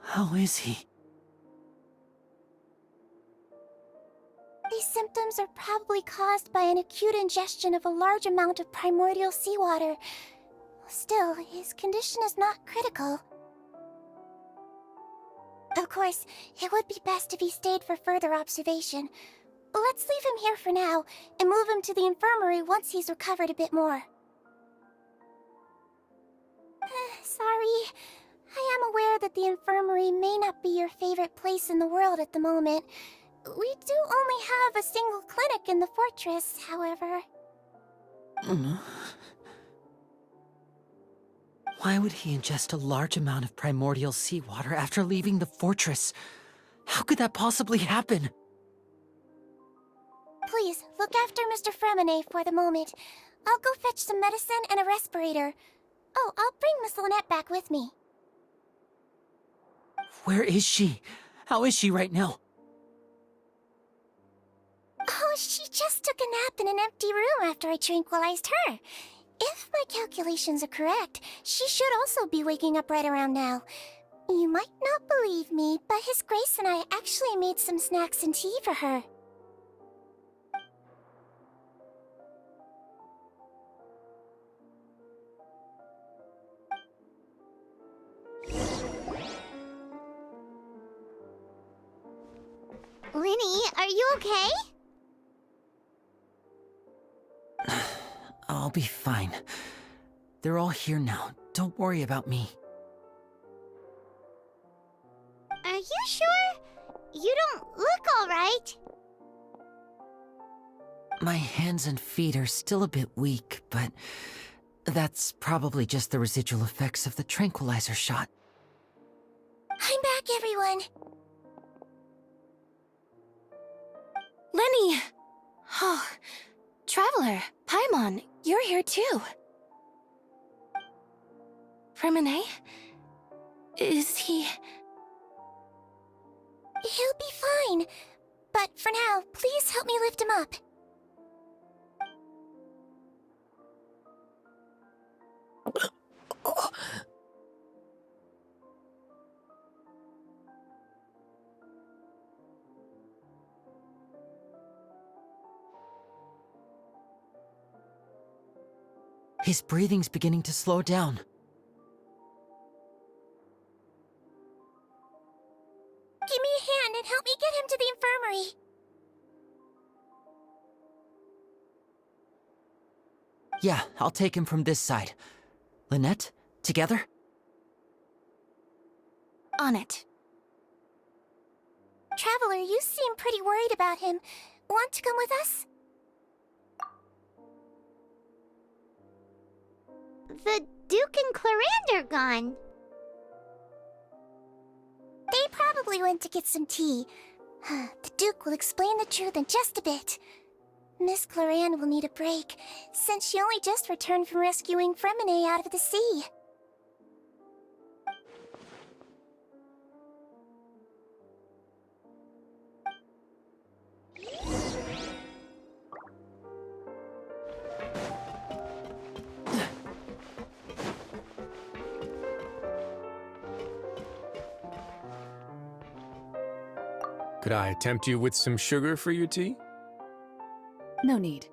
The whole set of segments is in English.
How is he? These symptoms are probably caused by an acute ingestion of a large amount of primordial seawater. Still, his condition is not critical. Of course, it would be best if he stayed for further observation. Let's leave him here for now, and move him to the infirmary once he's recovered a bit more. Sorry. I am aware that the infirmary may not be your favorite place in the world at the moment. We do only have a single clinic in the fortress, however. Why would he ingest a large amount of primordial seawater after leaving the fortress? How could that possibly happen? Please, look after Mr. Fremine for the moment. I'll go fetch some medicine and a respirator. Oh, I'll bring Miss Lynette back with me. Where is she? How is she right now? Oh, she just took a nap in an empty room after I tranquilized her. If my calculations are correct, she should also be waking up right around now. You might not believe me, but His Grace and I actually made some snacks and tea for her. Linny, are you okay? I'll be fine. They're all here now. Don't worry about me. Are you sure? You don't look all right. My hands and feet are still a bit weak, but that's probably just the residual effects of the tranquilizer shot. I'm back, everyone. Lenny! Oh, Traveler, Paimon, you're here too. Fremine? Is he... He'll be fine. But for now, please help me lift him up. His breathing's beginning to slow down. Give me a hand and help me get him to the infirmary. Yeah, I'll take him from this side. Lynette, together? On it. Traveler, you seem pretty worried about him. Want to come with us? The Duke and Clarande are gone. They probably went to get some tea. The Duke will explain the truth in just a bit. Miss Clarande will need a break, since she only just returned from rescuing Fremine out of the sea. Could I tempt you with some sugar for your tea? No need.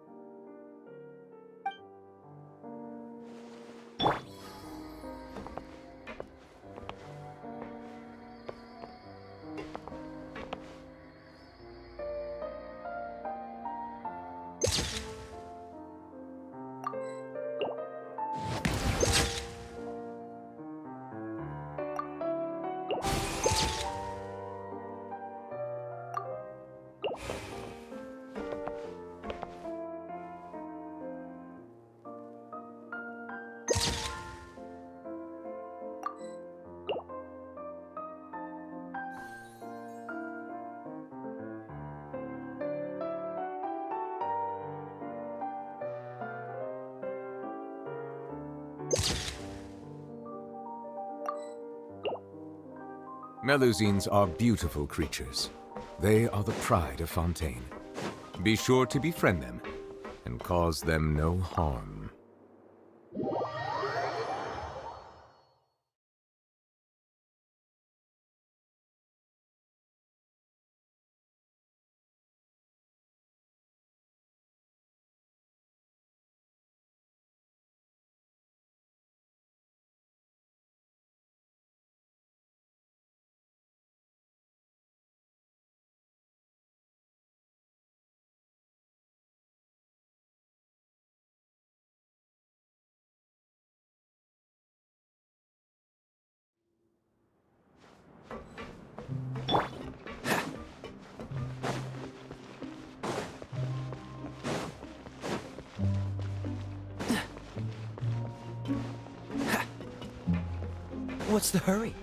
Melusines are beautiful creatures. They are the pride of Fontaine. Be sure to befriend them and cause them no harm. What's the hurry?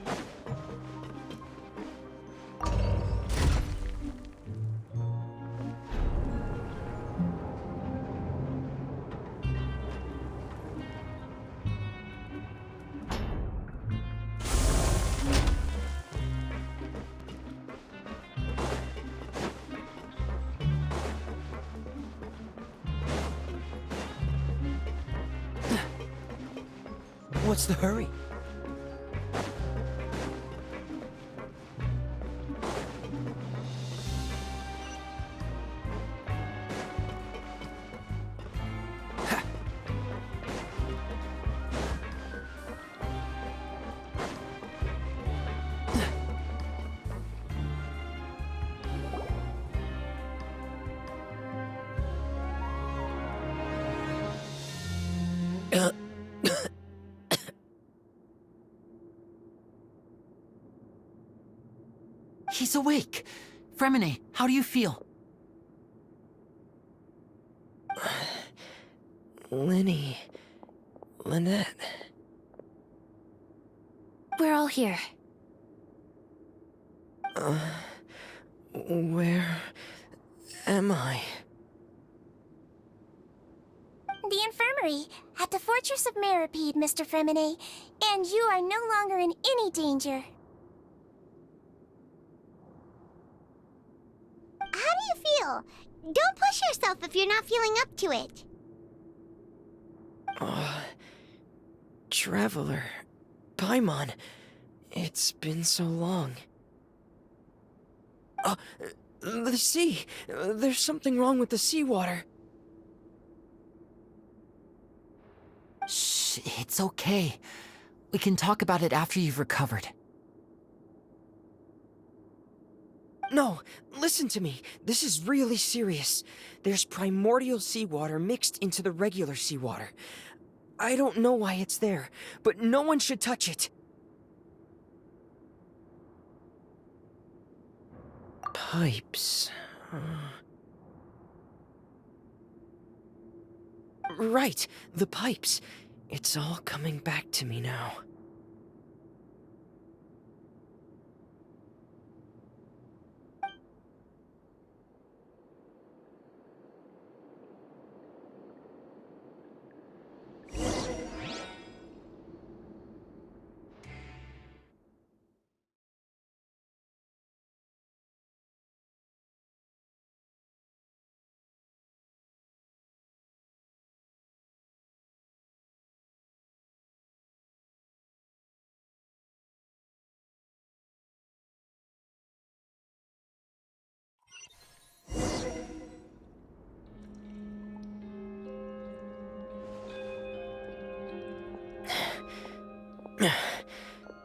What's the hurry? He's awake. Fremine, how do you feel? Lynette. We're all here. Where am I? The infirmary, at the Fortress of Meripede, Mr. Fremine, and you are no longer in any danger. How do you feel? Don't push yourself if you're not feeling up to it. Traveler. Paimon. It's been so long. The sea. There's something wrong with the seawater. Shh, it's okay. We can talk about it after you've recovered. No, listen to me. This is really serious. There's primordial seawater mixed into the regular seawater. I don't know why it's there, but no one should touch it. Pipes. Right, the pipes. It's all coming back to me now.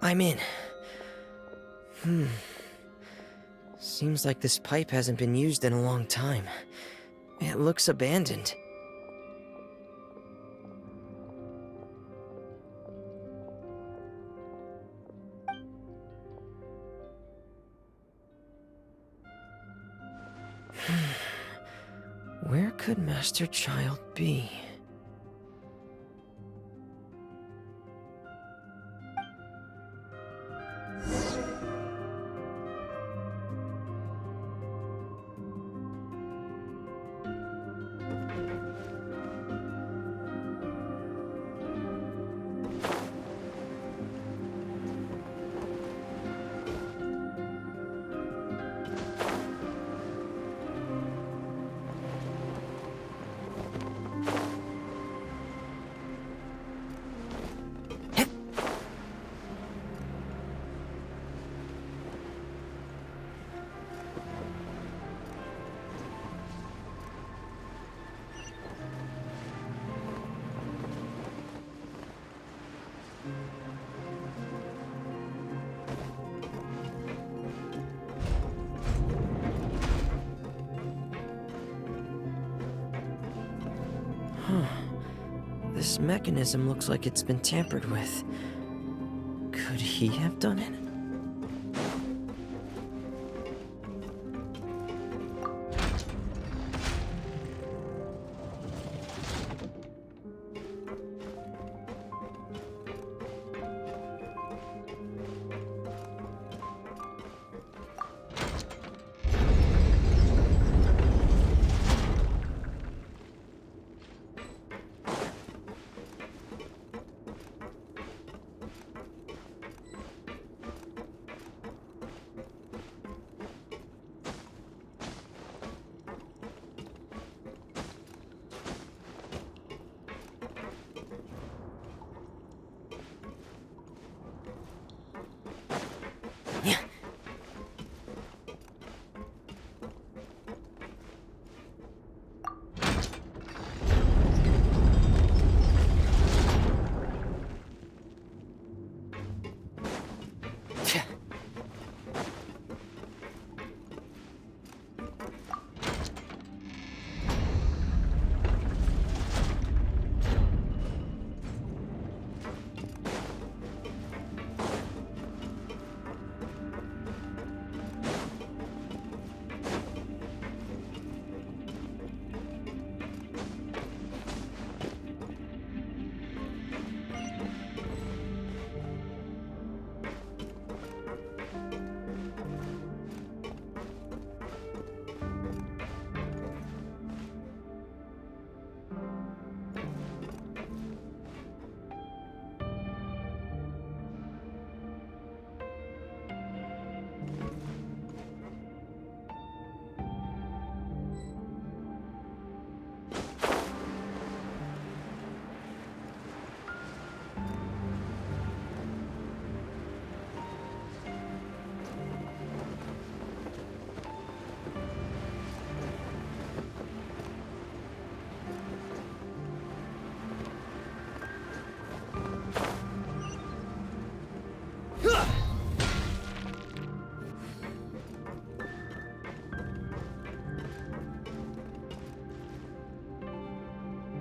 I'm in. Seems like this pipe hasn't been used in a long time. It looks abandoned. Where could Master Child be? This mechanism looks like it's been tampered with. Could he have done it?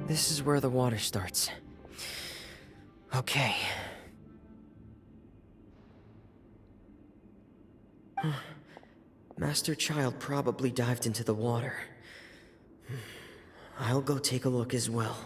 This is where the water starts. Okay. Master Child probably dived into the water. I'll go take a look as well.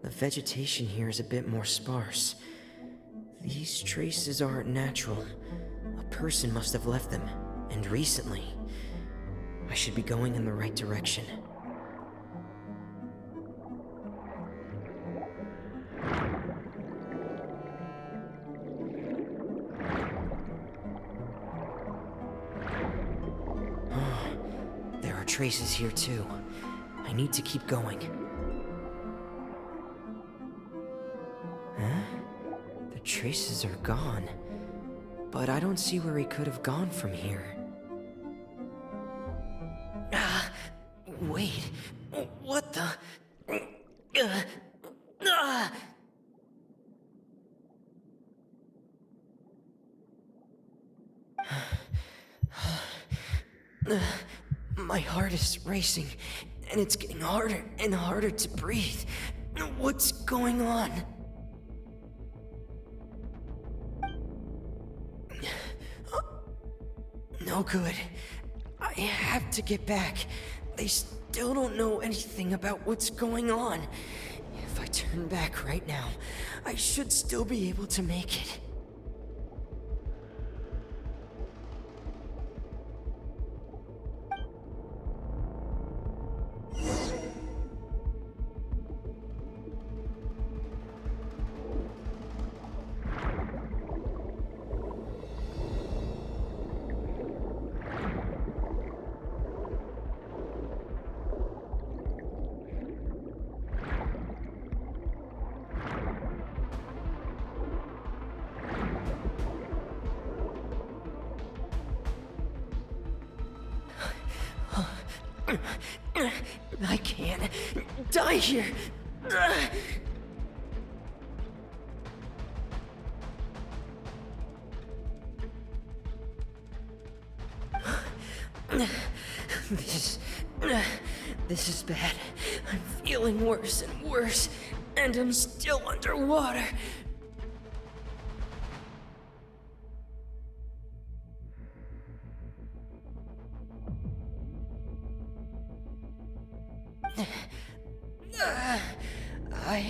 The vegetation here is a bit more sparse. These traces aren't natural. A person must have left them, and recently. I should be going in the right direction. There are traces here too. I need to keep going. The traces are gone, but I don't see where he could have gone from here. Wait, what the? My heart is racing, and it's getting harder and harder to breathe. What's going on? No good. I have to get back. They still don't know anything about what's going on. If I turn back right now, I should still be able to make it. I can't die here. This is bad. I'm feeling worse and worse, and I'm still underwater. I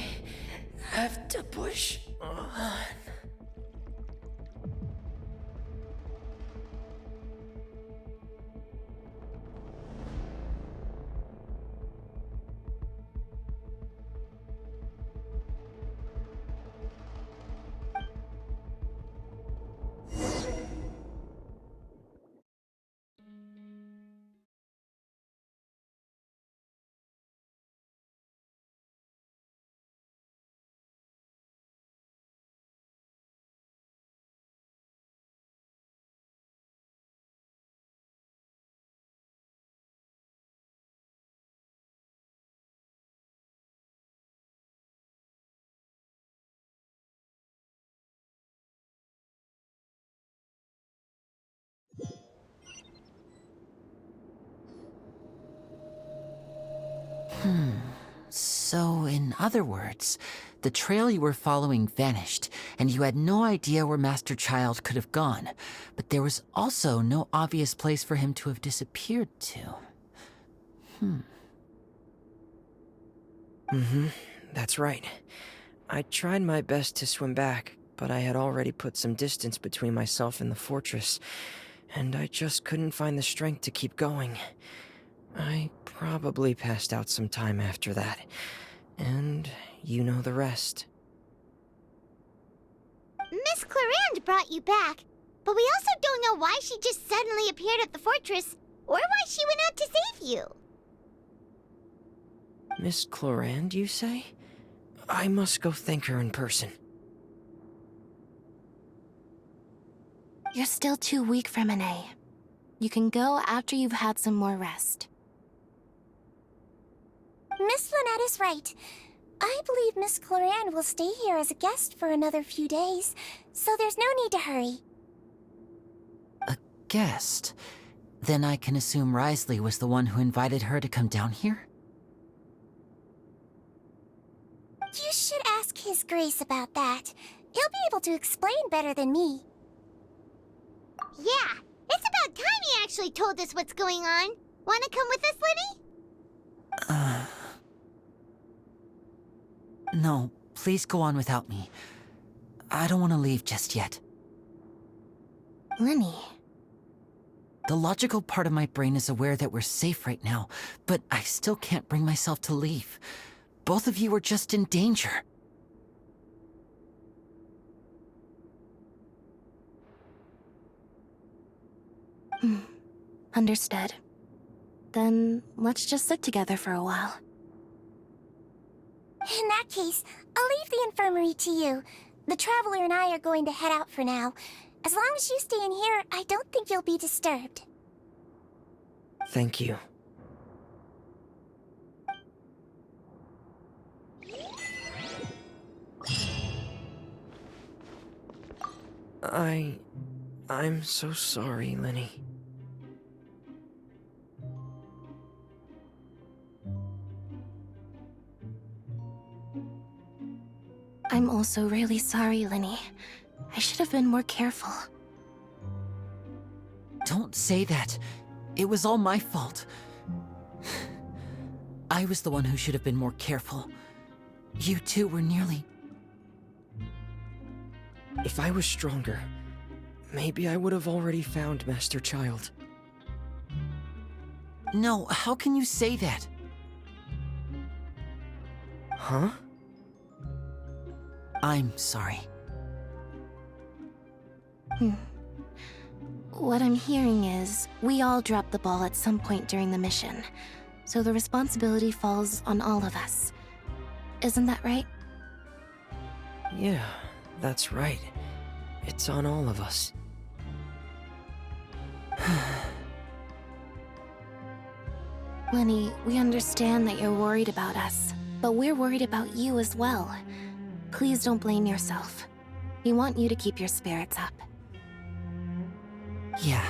have to push on. So, in other words, the trail you were following vanished, and you had no idea where Master Child could have gone, but there was also no obvious place for him to have disappeared to. That's right. I tried my best to swim back, but I had already put some distance between myself and the fortress, and I just couldn't find the strength to keep going. I probably passed out some time after that, and you know the rest. Miss Clarande brought you back, but we also don't know why she just suddenly appeared at the fortress, or why she went out to save you. Miss Clarande, you say? I must go thank her in person. You're still too weak for Monet. You can go after you've had some more rest. Miss Lynette is right. I believe Miss Clarande will stay here as a guest for another few days, so there's no need to hurry. A guest? Then I can assume Risley was the one who invited her to come down here? You should ask His Grace about that. He'll be able to explain better than me. Yeah, it's about time he actually told us what's going on. Wanna come with us, Lenny? No, please go on without me. I don't want to leave just yet. Lenny. The logical part of my brain is aware that we're safe right now, but I still can't bring myself to leave. Both of you are just in danger. Understood. Then let's just sit together for a while. In that case, I'll leave the infirmary to you. The Traveler and I are going to head out for now. As long as you stay in here, I don't think you'll be disturbed. Thank you. I'm so sorry, Lenny. I'm also really sorry, Lenny. I should have been more careful. Don't say that. It was all my fault. I was the one who should have been more careful. You two were nearly... If I was stronger, maybe I would have already found Master Child. No, how can you say that? Huh? I'm sorry. What I'm hearing is, we all dropped the ball at some point during the mission, so the responsibility falls on all of us. Isn't that right? Yeah, that's right. It's on all of us. Lenny, we understand that you're worried about us, but we're worried about you as well. Please don't blame yourself. We want you to keep your spirits up. Yeah.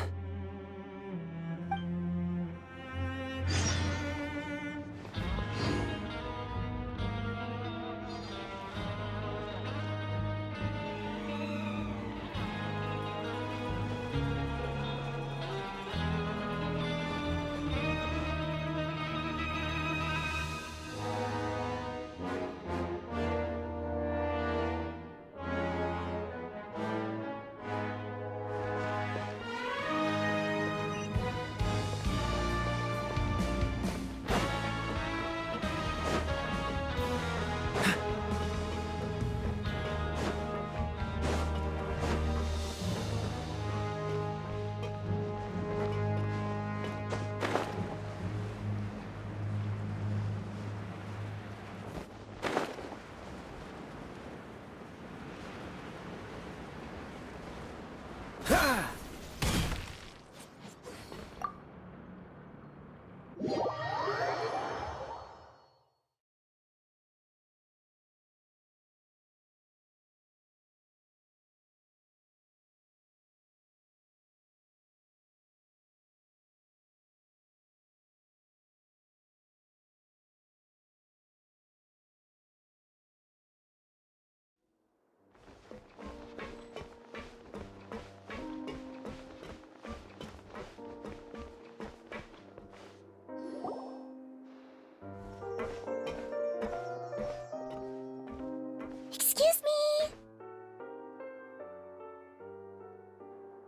Excuse me!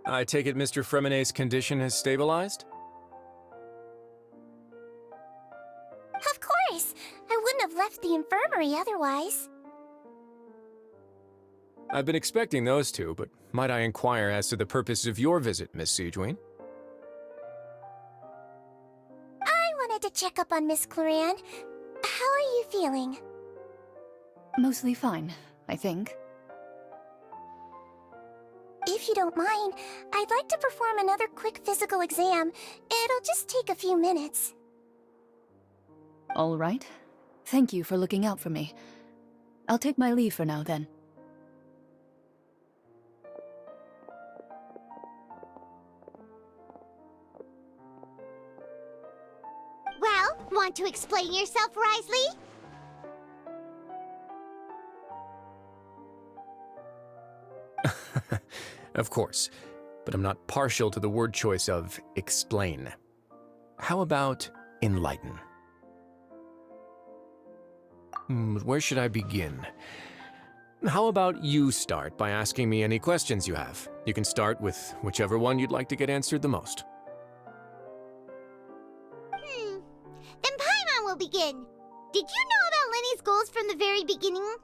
I take it Mr. Fremonet's condition has stabilized? Of course! I wouldn't have left the infirmary otherwise. I've been expecting those two, but might I inquire as to the purpose of your visit, Miss Siegeween? I wanted to check up on Miss Cloran. How are you feeling? Mostly fine, I think. If you don't mind, I'd like to perform another quick physical exam. It'll just take a few minutes. All right. Thank you for looking out for me. I'll take my leave for now, then. Well, want to explain yourself, Risley? Of course, but I'm not partial to the word choice of explain. How about enlighten? Where should I begin? How about you start by asking me any questions you have? You can start with whichever one you'd like to get answered the most. Then Paimon will begin. Did you know about Lenny's goals from the very beginning?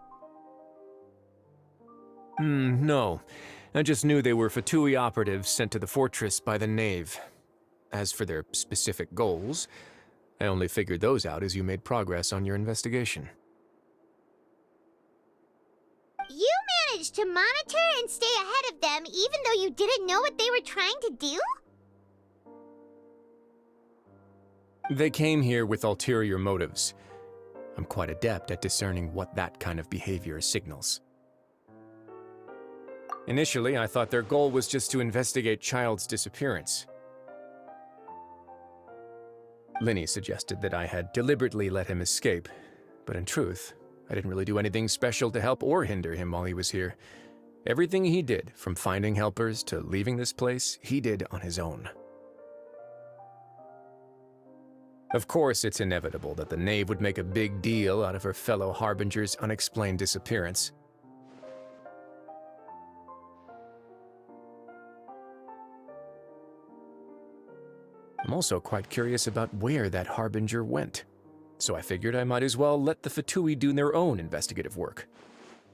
No. I just knew they were Fatui operatives sent to the fortress by the Knave. As for their specific goals, I only figured those out as you made progress on your investigation. You managed to monitor and stay ahead of them even though you didn't know what they were trying to do? They came here with ulterior motives. I'm quite adept at discerning what that kind of behavior signals. Initially, I thought their goal was just to investigate Child's disappearance. Linny suggested that I had deliberately let him escape, but in truth, I didn't really do anything special to help or hinder him while he was here. Everything he did, from finding helpers to leaving this place, he did on his own. Of course, it's inevitable that the Knave would make a big deal out of her fellow Harbinger's unexplained disappearance. I'm also quite curious about where that Harbinger went, so I figured I might as well let the Fatui do their own investigative work.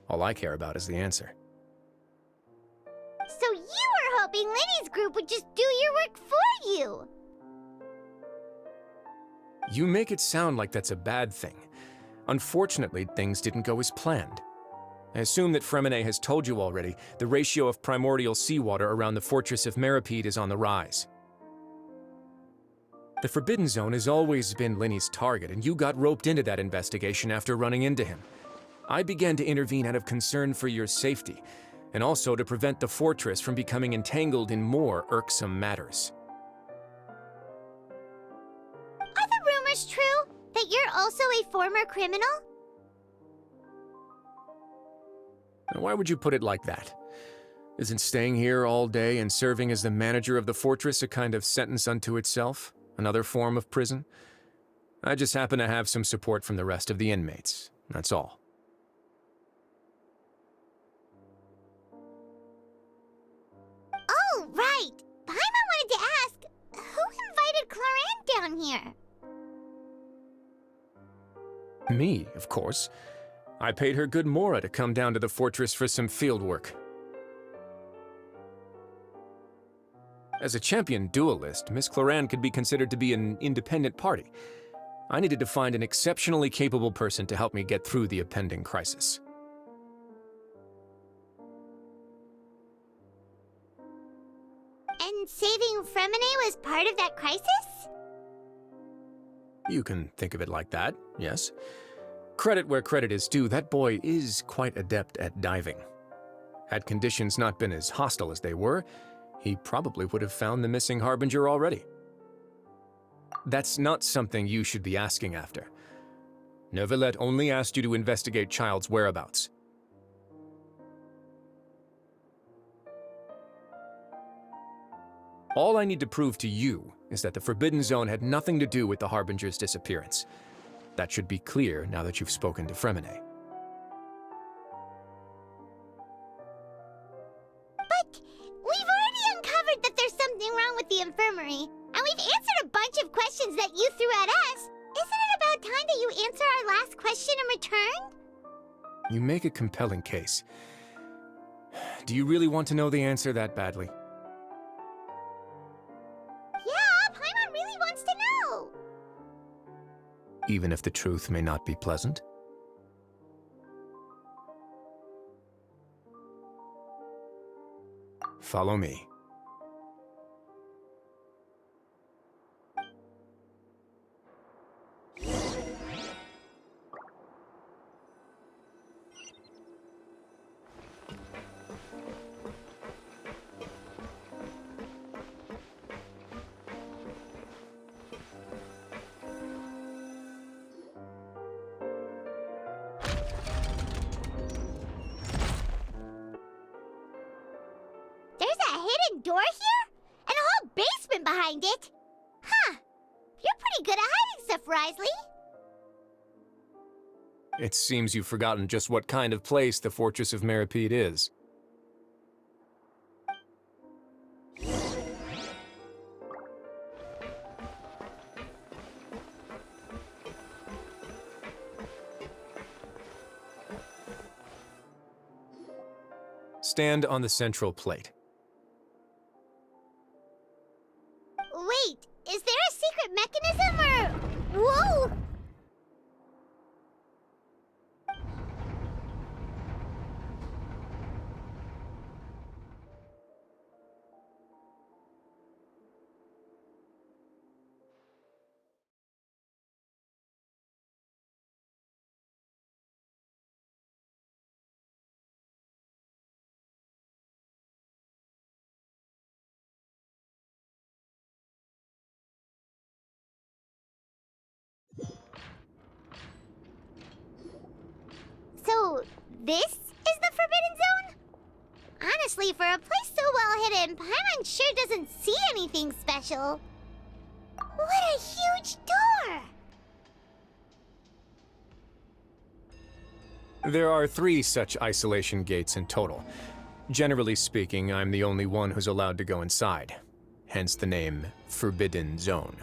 All I care about is the answer. So you were hoping Lenny's group would just do your work for you! You make it sound like that's a bad thing. Unfortunately, things didn't go as planned. I assume that Fremonet has told you already the ratio of primordial seawater around the fortress of Meripede is on the rise. The Forbidden Zone has always been Linny's target, and you got roped into that investigation after running into him. I began to intervene out of concern for your safety, and also to prevent the fortress from becoming entangled in more irksome matters. Are the rumors true? That you're also a former criminal? Now, why would you put it like that? Isn't staying here all day and serving as the manager of the fortress a kind of sentence unto itself? Another form of prison? I just happen to have some support from the rest of the inmates. That's all. Oh, right! Paimon wanted to ask, who invited Cloran down here? Me, of course. I paid her good mora to come down to the fortress for some field work. As a champion duelist, Miss Cloran could be considered to be an independent party. I needed to find an exceptionally capable person to help me get through the impending crisis. And saving Fremine was part of that crisis? You can think of it like that, yes. Credit where credit is due, that boy is quite adept at diving. Had conditions not been as hostile as they were, he probably would have found the missing Harbinger already. That's not something you should be asking after. Neuvillette only asked you to investigate Child's whereabouts. All I need to prove to you is that the Forbidden Zone had nothing to do with the Harbinger's disappearance. That should be clear now that you've spoken to Fremine. But we've already uncovered that there's something wrong with the infirmary, and we've answered a bunch of questions that you threw at us. Isn't it about time that you answer our last question in return? You make a compelling case. Do you really want to know the answer that badly? Yeah, Paimon really wants to know. Even if the truth may not be pleasant? Follow me. There's a hidden door here? And a whole basement behind it? Huh. You're pretty good at hiding stuff, Risley. It seems you've forgotten just what kind of place the Fortress of Meripede is. Stand on the central plate. Wait, is there a secret mechanism or... Whoa! So, this is the Forbidden Zone? Honestly, for a place so well hidden, Paimon sure doesn't see anything special. What a huge door! There are 3 such isolation gates in total. Generally speaking, I'm the only one who's allowed to go inside. Hence the name Forbidden Zone.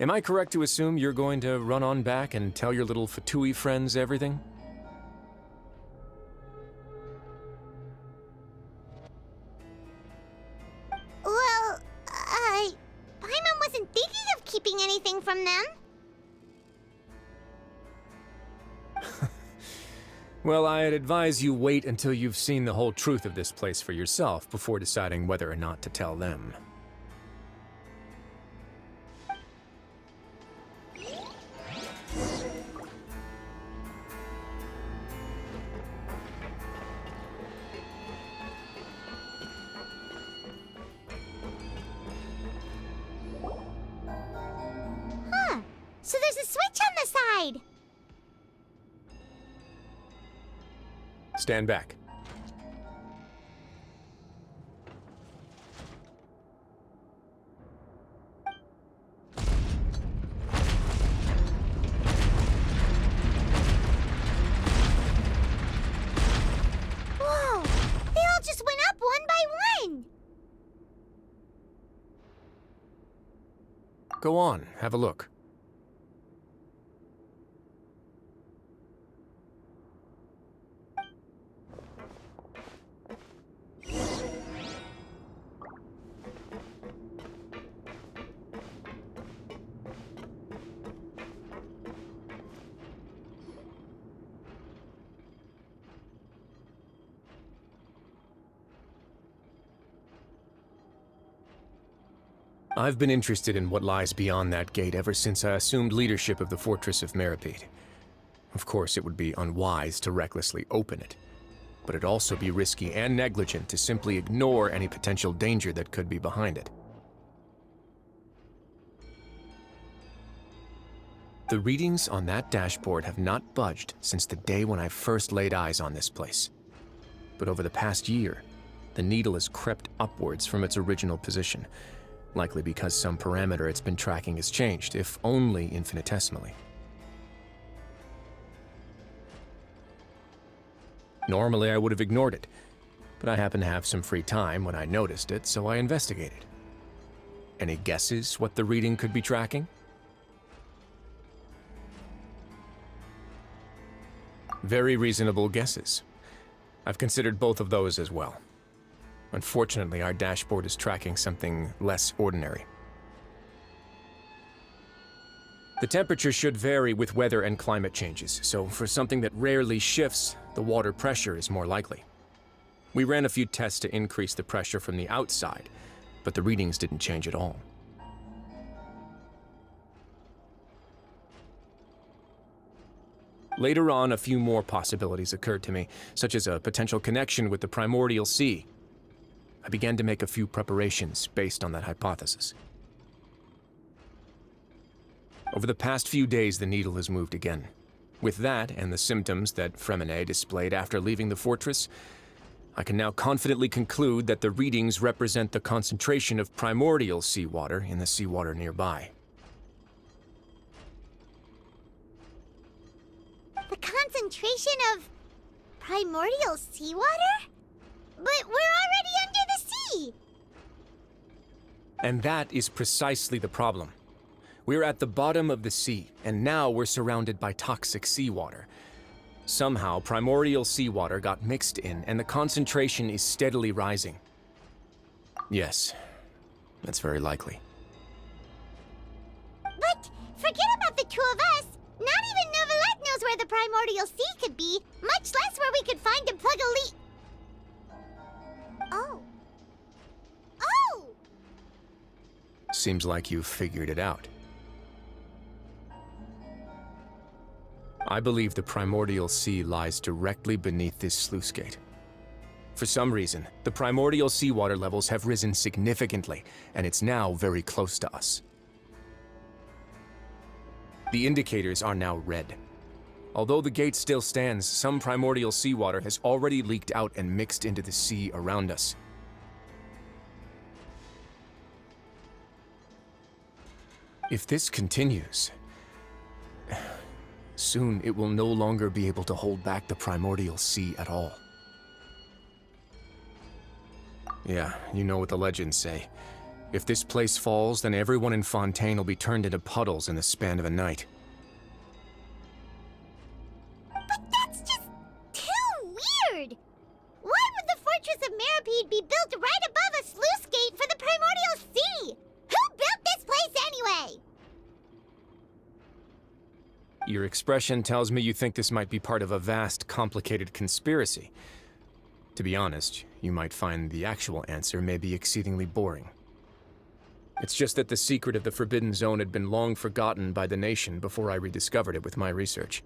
Am I correct to assume you're going to run on back and tell your little Fatui friends everything? Well, Paimon wasn't thinking of keeping anything from them. Well, I'd advise you wait until you've seen the whole truth of this place for yourself before deciding whether or not to tell them. So there's a switch on the side! Stand back. Whoa! They all just went up one by one! Go on, have a look. I've been interested in what lies beyond that gate ever since I assumed leadership of the Fortress of Meripede. Of course, it would be unwise to recklessly open it, but it'd also be risky and negligent to simply ignore any potential danger that could be behind it. The readings on that dashboard have not budged since the day when I first laid eyes on this place. But over the past year, the needle has crept upwards from its original position, likely because some parameter it's been tracking has changed, if only infinitesimally. Normally I would have ignored it, but I happened to have some free time when I noticed it, so I investigated. Any guesses what the reading could be tracking? Very reasonable guesses. I've considered both of those as well. Unfortunately, our dashboard is tracking something less ordinary. The temperature should vary with weather and climate changes, so for something that rarely shifts, the water pressure is more likely. We ran a few tests to increase the pressure from the outside, but the readings didn't change at all. Later on, a few more possibilities occurred to me, such as a potential connection with the primordial sea. I began to make a few preparations based on that hypothesis. Over the past few days, the needle has moved again. With that, and the symptoms that Fremine displayed after leaving the fortress, I can now confidently conclude that the readings represent the concentration of primordial seawater in the seawater nearby. The concentration of primordial seawater? But we're already under the sea! And that is precisely the problem. We're at the bottom of the sea, and now we're surrounded by toxic seawater. Somehow, primordial seawater got mixed in, and the concentration is steadily rising. Yes, that's very likely. But forget about the two of us! Not even Novelette knows where the primordial sea could be, much less where we could find and plug a leak. Oh. Oh! Seems like you've figured it out. I believe the primordial sea lies directly beneath this sluice gate. For some reason, the primordial seawater levels have risen significantly, and it's now very close to us. The indicators are now red. Although the gate still stands, some primordial seawater has already leaked out and mixed into the sea around us. If this continues, soon it will no longer be able to hold back the primordial sea at all. Yeah, you know what the legends say. If this place falls, then everyone in Fontaine will be turned into puddles in the span of a night. But that's just too weird! Why would the Fortress of Meripede be built right above a sluice gate for the primordial sea? Who built this place anyway? Your expression tells me you think this might be part of a vast, complicated conspiracy. To be honest, you might find the actual answer may be exceedingly boring. It's just that the secret of the Forbidden Zone had been long forgotten by the nation before I rediscovered it with my research.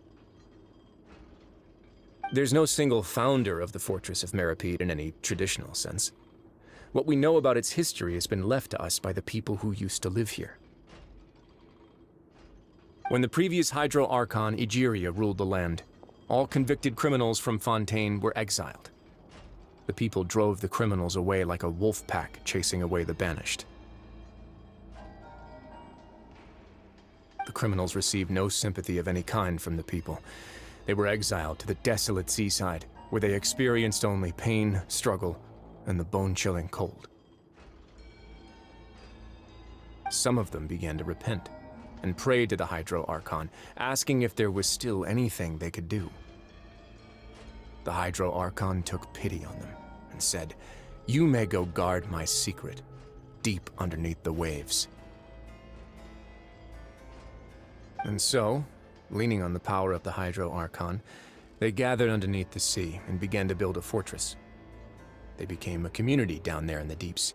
There's no single founder of the Fortress of Meripede in any traditional sense. What we know about its history has been left to us by the people who used to live here. When the previous Hydro Archon Egeria ruled the land, all convicted criminals from Fontaine were exiled. The people drove the criminals away like a wolf pack chasing away the banished. The criminals received no sympathy of any kind from the people. They were exiled to the desolate seaside, where they experienced only pain, struggle, and the bone-chilling cold. Some of them began to repent and prayed to the Hydro Archon, asking if there was still anything they could do. The Hydro Archon took pity on them and said, "You may go guard my secret, deep underneath the waves." And so, leaning on the power of the Hydro Archon, they gathered underneath the sea and began to build a fortress. They became a community down there in the deeps,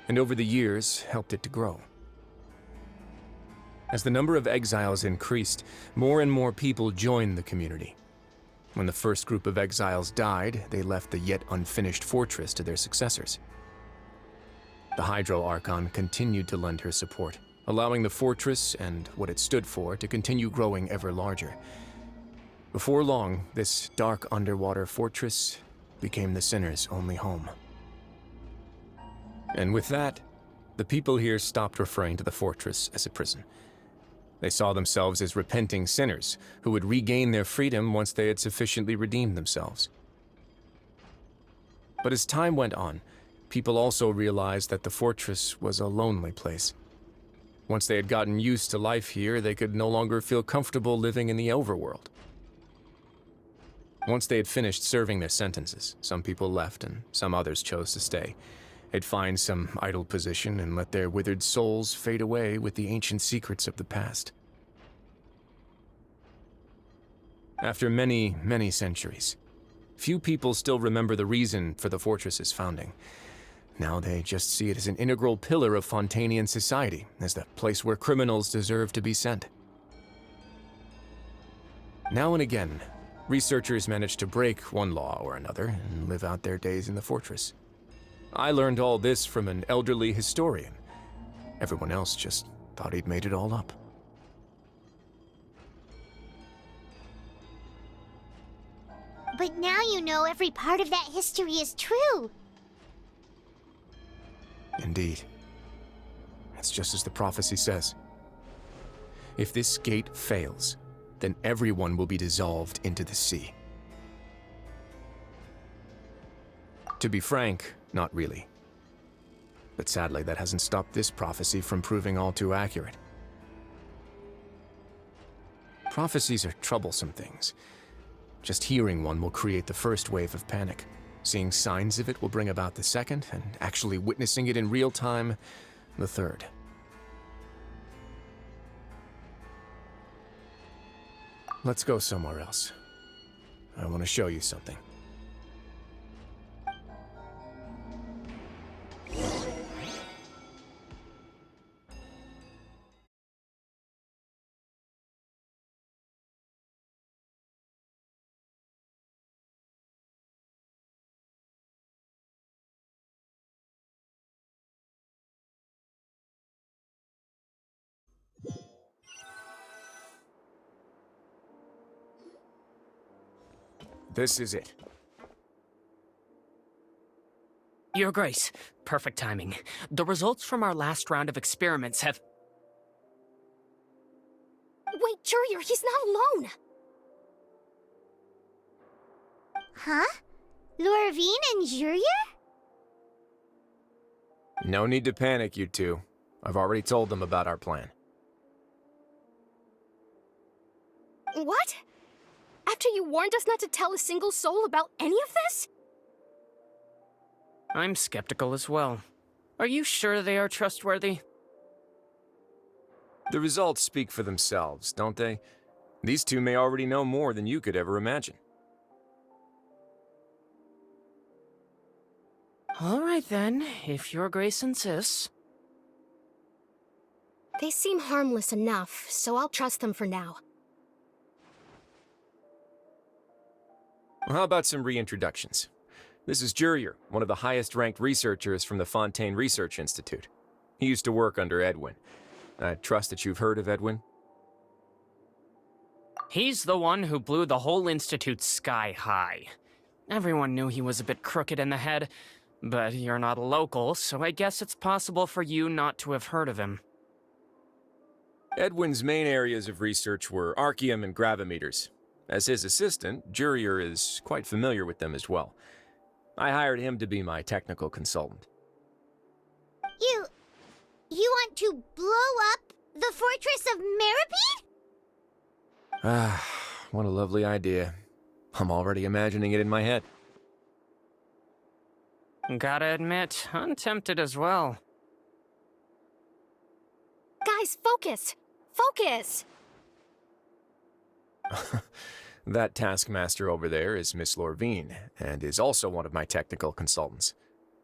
and over the years helped it to grow. As the number of exiles increased, more and more people joined the community. When the first group of exiles died, they left the yet unfinished fortress to their successors. The Hydro Archon continued to lend her support, allowing the fortress and what it stood for to continue growing ever larger. Before long, this dark underwater fortress became the sinner's only home. And with that, the people here stopped referring to the fortress as a prison. They saw themselves as repenting sinners who would regain their freedom once they had sufficiently redeemed themselves. But as time went on, people also realized that the fortress was a lonely place. Once they had gotten used to life here, they could no longer feel comfortable living in the overworld. Once they had finished serving their sentences, some people left and some others chose to stay. They'd find some idle position and let their withered souls fade away with the ancient secrets of the past. After many, many centuries, few people still remember the reason for the fortress's founding. Now they just see it as an integral pillar of Fontainian society, as the place where criminals deserve to be sent. Now and again, researchers manage to break one law or another and live out their days in the fortress. I learned all this from an elderly historian. Everyone else just thought he'd made it all up. But now you know every part of that history is true. Indeed. It's just as the prophecy says. If this gate fails, then everyone will be dissolved into the sea. To be frank, not really. But sadly, that hasn't stopped this prophecy from proving all too accurate. Prophecies are troublesome things. Just hearing one will create the first wave of panic. Seeing signs of it will bring about the second, and actually witnessing it in real time, the third. Let's go somewhere else. I want to show you something. This is it. Your Grace, perfect timing. The results from our last round of experiments have... Wait, Jurier, he's not alone! Huh? Lorvine and Jurier? No need to panic, you two. I've already told them about our plan. What? After you warned us not to tell a single soul about any of this? I'm skeptical as well. Are you sure they are trustworthy? The results speak for themselves, don't they? These two may already know more than you could ever imagine. All right then, if your grace insists. They seem harmless enough, so I'll trust them for now. Well, how about some reintroductions? This is Jurier, one of the highest-ranked researchers from the Fontaine Research Institute. He used to work under Edwin. I trust that you've heard of Edwin? He's the one who blew the whole institute sky high. Everyone knew he was a bit crooked in the head, but you're not a local, so I guess it's possible for you not to have heard of him. Edwin's main areas of research were archeum and gravimeters. As his assistant, Jurier is quite familiar with them as well. I hired him to be my technical consultant. You want to blow up the fortress of Meripede? Ah, what a lovely idea. I'm already imagining it in my head. Gotta admit, I'm tempted as well. Guys, focus! Focus! That taskmaster over there is Miss Lorvine, and is also one of my technical consultants.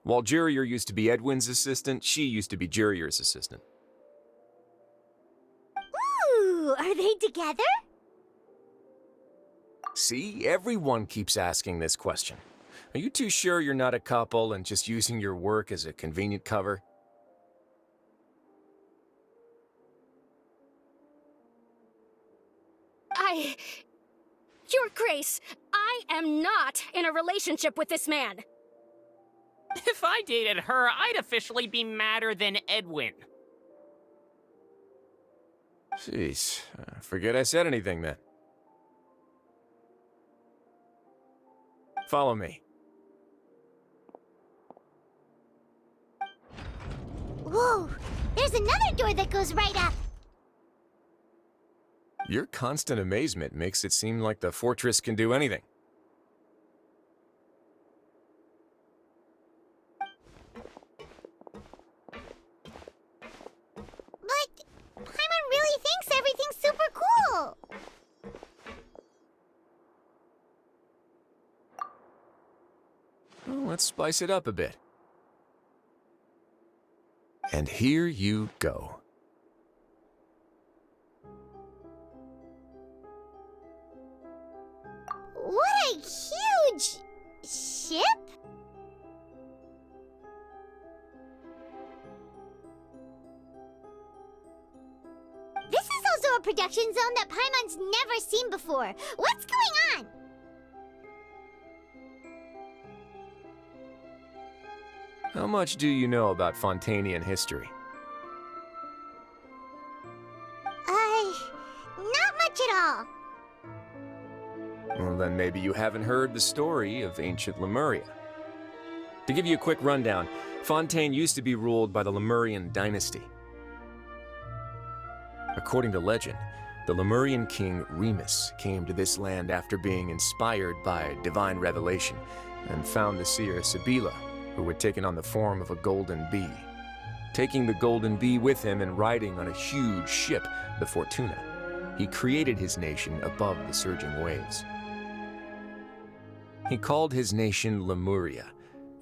While Jurier used to be Edwin's assistant, she used to be Jurier's assistant. Ooh, are they together? See, everyone keeps asking this question. Are you too sure you're not a couple and just using your work as a convenient cover? Your Grace, I am not in a relationship with this man. If I dated her, I'd officially be madder than Edwin. Jeez, forget I said anything then. Follow me. Whoa, there's another door that goes right up. Your constant amazement makes it seem like the fortress can do anything. But Paimon really thinks everything's super cool. Well, let's spice it up a bit. And here you go. What a huge ship! This is also a production zone that Paimon's never seen before. What's going on? How much do you know about Fontainian history? Not much at all. Well, then maybe you haven't heard the story of ancient Lemuria. To give you a quick rundown, Fontaine used to be ruled by the Lemurian dynasty. According to legend, the Lemurian king Remus came to this land after being inspired by divine revelation and found the seer Sibila, who had taken on the form of a golden bee. Taking the golden bee with him and riding on a huge ship, the Fortuna, he created his nation above the surging waves. He called his nation Lemuria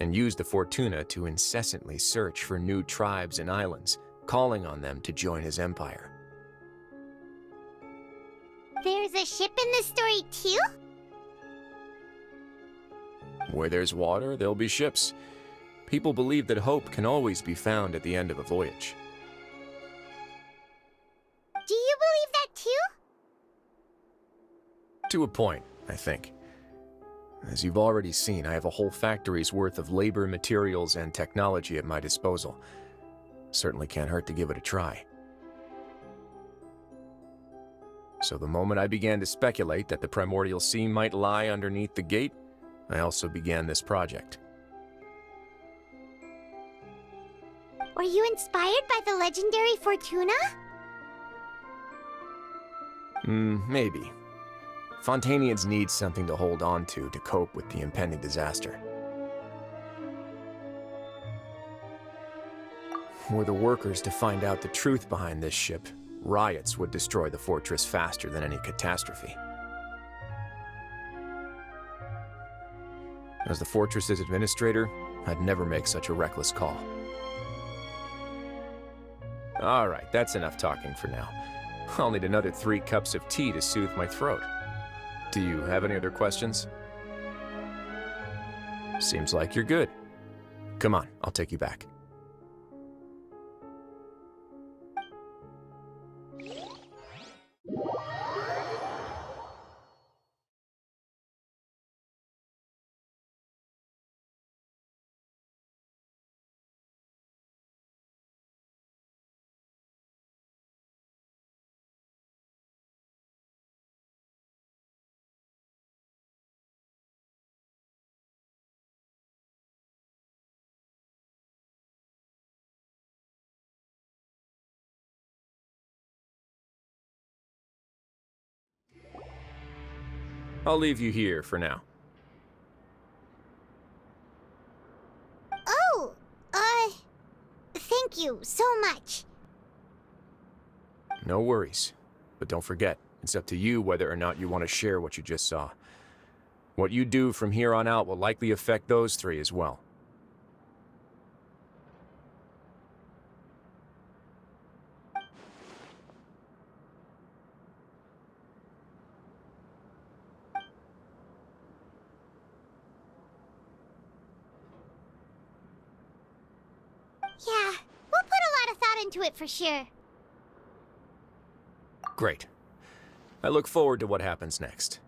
and used the Fortuna to incessantly search for new tribes and islands, calling on them to join his empire. There's a ship in this story too? Where there's water, there'll be ships. People believe that hope can always be found at the end of a voyage. Do you believe that too? To a point, I think. As you've already seen, I have a whole factory's worth of labor, materials, and technology at my disposal. Certainly can't hurt to give it a try. So the moment I began to speculate that the primordial sea might lie underneath the gate, I also began this project. Were you inspired by the legendary Fortuna? Maybe. Fontainians need something to hold on to cope with the impending disaster. Were the workers to find out the truth behind this ship, Riots would destroy the fortress faster than any catastrophe. As the fortress's administrator, I'd never make such a reckless call. All right, that's enough talking for now. I'll need another 3 cups of tea to soothe my throat. Do you have any other questions? Seems like you're good. Come on, I'll take you back. I'll leave you here for now. Oh, thank you so much. No worries. But don't forget, it's up to you whether or not you want to share what you just saw. What you do from here on out will likely affect those 3 as well. Yeah, we'll put a lot of thought into it for sure. Great. I look forward to what happens next.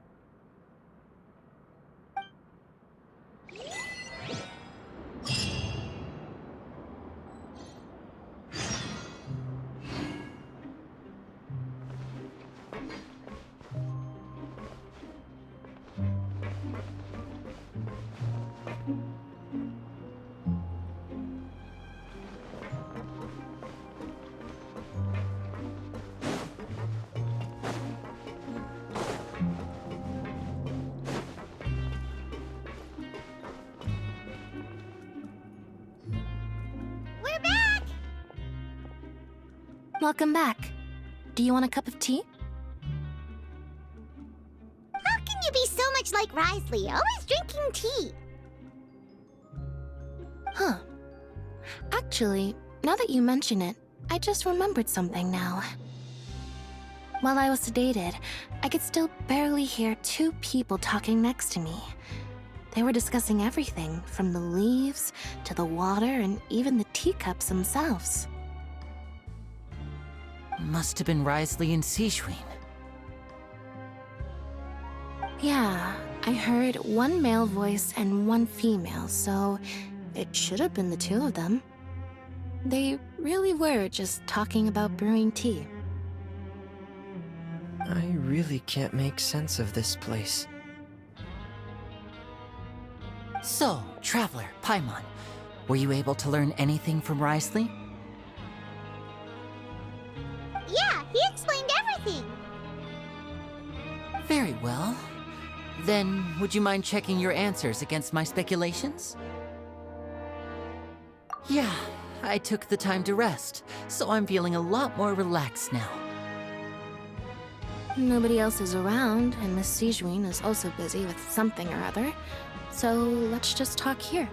We're back! Welcome back. Do you want a cup of tea? How can you be so much like Risley, always drinking tea? Huh. Actually, now that you mention it, I just remembered something now. While I was sedated, I could still barely hear 2 people talking next to me. They were discussing everything, from the leaves to the water and even the teacups themselves. Must have been Risley and Sishwin. Yeah, I heard 1 male voice and 1 female, so it should have been the 2 of them. They really were just talking about brewing tea. I really can't make sense of this place. So, Traveler, Paimon, were you able to learn anything from Risley? Yeah, he explained everything. Very well. Then, would you mind checking your answers against my speculations? Yeah, I took the time to rest, so I'm feeling a lot more relaxed now. Nobody else is around, and Miss Sijwin is also busy with something or other, so let's just talk here.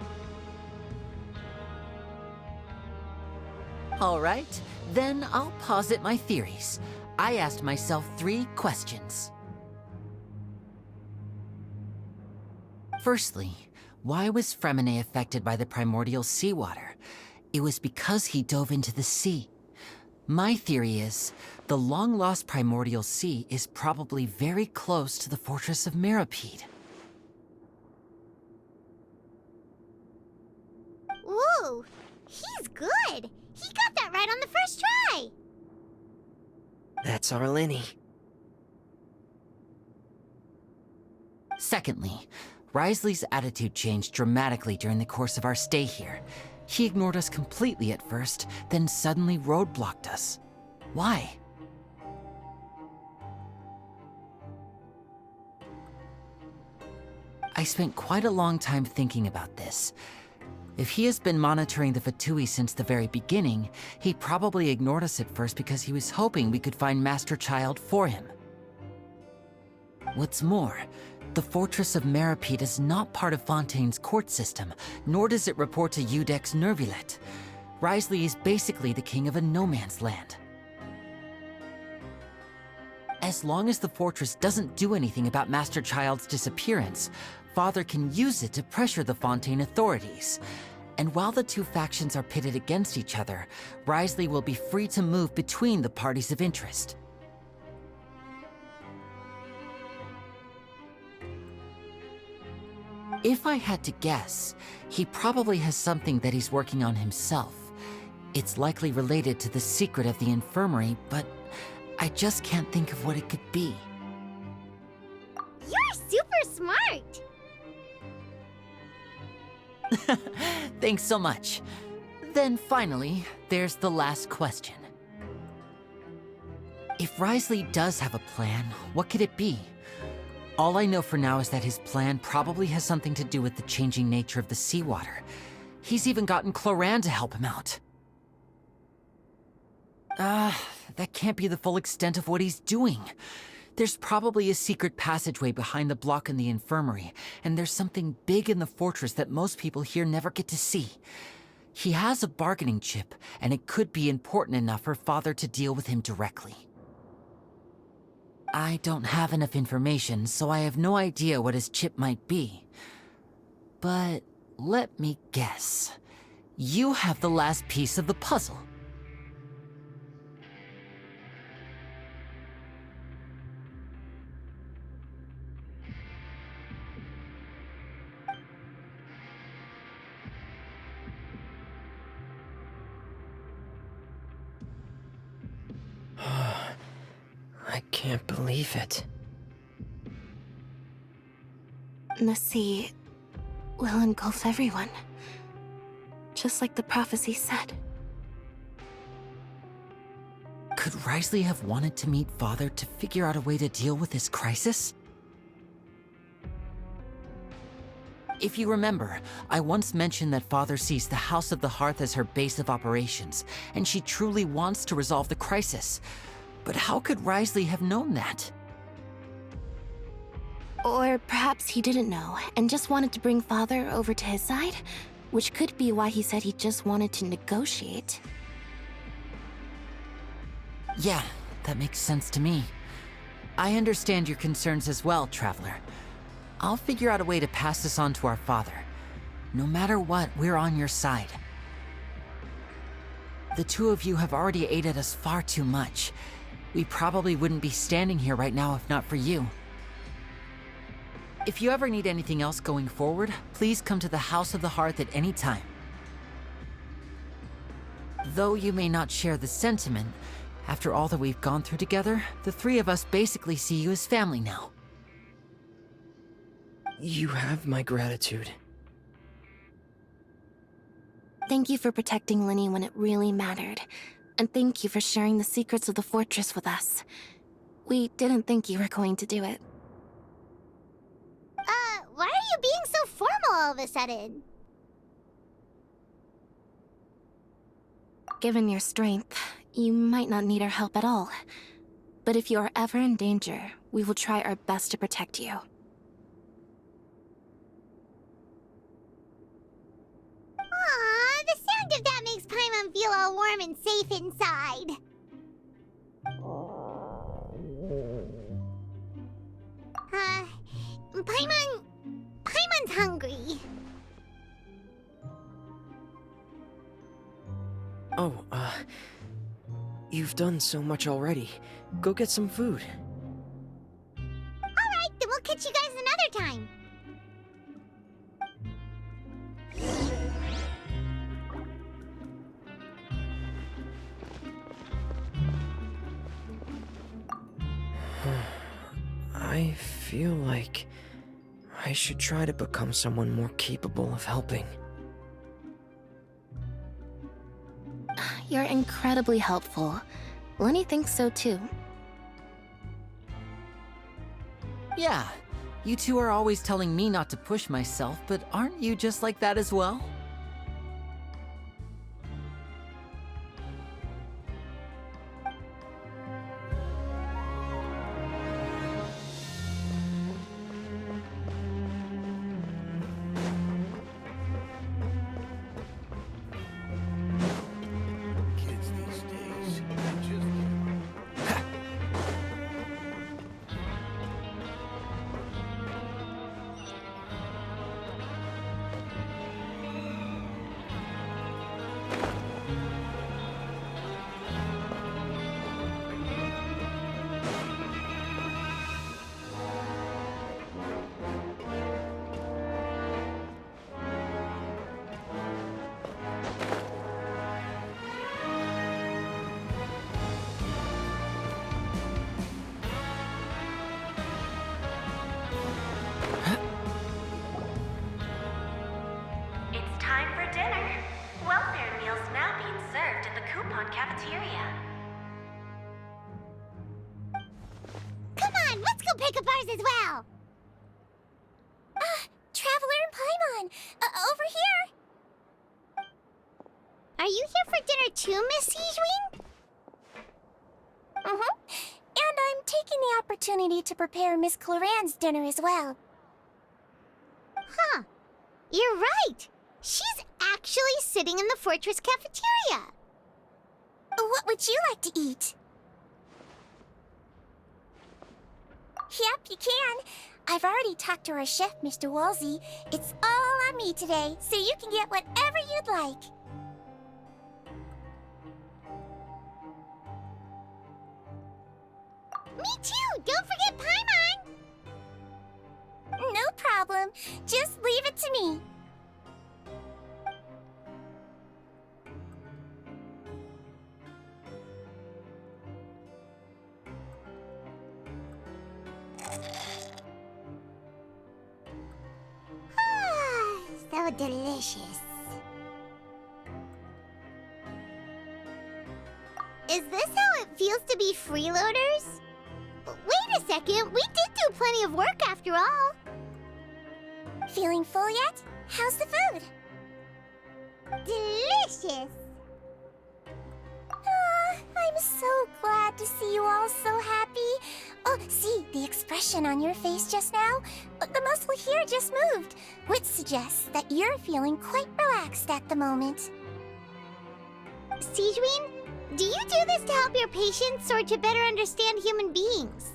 All right, then I'll posit my theories. I asked myself 3 questions. Firstly, why was Fremine affected by the primordial seawater? It was because he dove into the sea. My theory is, the long-lost primordial sea is probably very close to the fortress of Mirapede. Whoa, he's good. He got that right on the first try. That's our Lenny. Secondly, Risley's attitude changed dramatically during the course of our stay here. He ignored us completely at first, then suddenly roadblocked us. Why? I spent quite a long time thinking about this. If he has been monitoring the Fatui since the very beginning, he probably ignored us at first because he was hoping we could find Master Child for him. What's more, the Fortress of Meripede is not part of Fontaine's court system, nor does it report to Udex Nervulet. Wriothesley is basically the king of a no-man's land. As long as the fortress doesn't do anything about Master Child's disappearance, Father can use it to pressure the Fontaine authorities. And while the two factions are pitted against each other, Wriothesley will be free to move between the parties of interest. If I had to guess, he probably has something that he's working on himself. It's likely related to the secret of the infirmary, but I just can't think of what it could be. You're super smart! Thanks so much. Then finally, there's the last question. If Wriothesley does have a plan, what could it be? All I know for now is that his plan probably has something to do with the changing nature of the seawater. He's even gotten Cloran to help him out. That can't be the full extent of what he's doing. There's probably a secret passageway behind the block in the infirmary, and there's something big in the fortress that most people here never get to see. He has a bargaining chip, and it could be important enough for Father to deal with him directly. I don't have enough information, so I have no idea what his chip might be. But let me guess. You have the last piece of the puzzle. I can't believe it. The sea will engulf everyone, just like the prophecy said. Could Wriothesley have wanted to meet Father to figure out a way to deal with this crisis? If you remember, I once mentioned that Father sees the House of the Hearth as her base of operations, and she truly wants to resolve the crisis. But how could Wriothesley have known that? Or perhaps he didn't know, and just wanted to bring Father over to his side? Which could be why he said he just wanted to negotiate. Yeah, that makes sense to me. I understand your concerns as well, Traveler. I'll figure out a way to pass this on to our father. No matter what, we're on your side. The two of you have already aided us far too much. We probably wouldn't be standing here right now if not for you. If you ever need anything else going forward, please come to the House of the Hearth at any time. Though you may not share the sentiment, after all that we've gone through together, the three of us basically see you as family now. You have my gratitude. Thank you for protecting Linny when it really mattered. And thank you for sharing the secrets of the fortress with us. We didn't think you were going to do it. Why are you being so formal all of a sudden? Given your strength, you might not need our help at all. But if you are ever in danger, we will try our best to protect you. Aww, the sound of that makes Paimon feel all warm and safe inside. Paimon's hungry. Oh, you've done so much already. Go get some food. Alright, then we'll catch you guys another time. I feel like I should try to become someone more capable of helping. You're incredibly helpful. Lenny thinks so too. Yeah, you two are always telling me not to push myself, but aren't you just like that as well? Archon cafeteria. Come on, let's go pick up ours as well! Traveler and Paimon! Over here! Are you here for dinner too, Miss Sijwin? Mm-hmm. And I'm taking the opportunity to prepare Miss Cloran's dinner as well. Huh. You're right! She's actually sitting in the fortress cafeteria! What would you like to eat? Yep, you can. I've already talked to our chef, Mr. Wolsey. It's all on me today, so you can get whatever you'd like. Me too! Don't forget Paimon! No problem. Just leave it to me. So delicious. Is this how it feels to be freeloaders? Wait a second, we did do plenty of work after all. Feeling full yet? How's the food? Delicious. I'm so glad to see you all so happy. Oh, see, the expression on your face just now? The muscle here just moved, which suggests that you're feeling quite relaxed at the moment. Sijwin, do you do this to help your patients or to better understand human beings?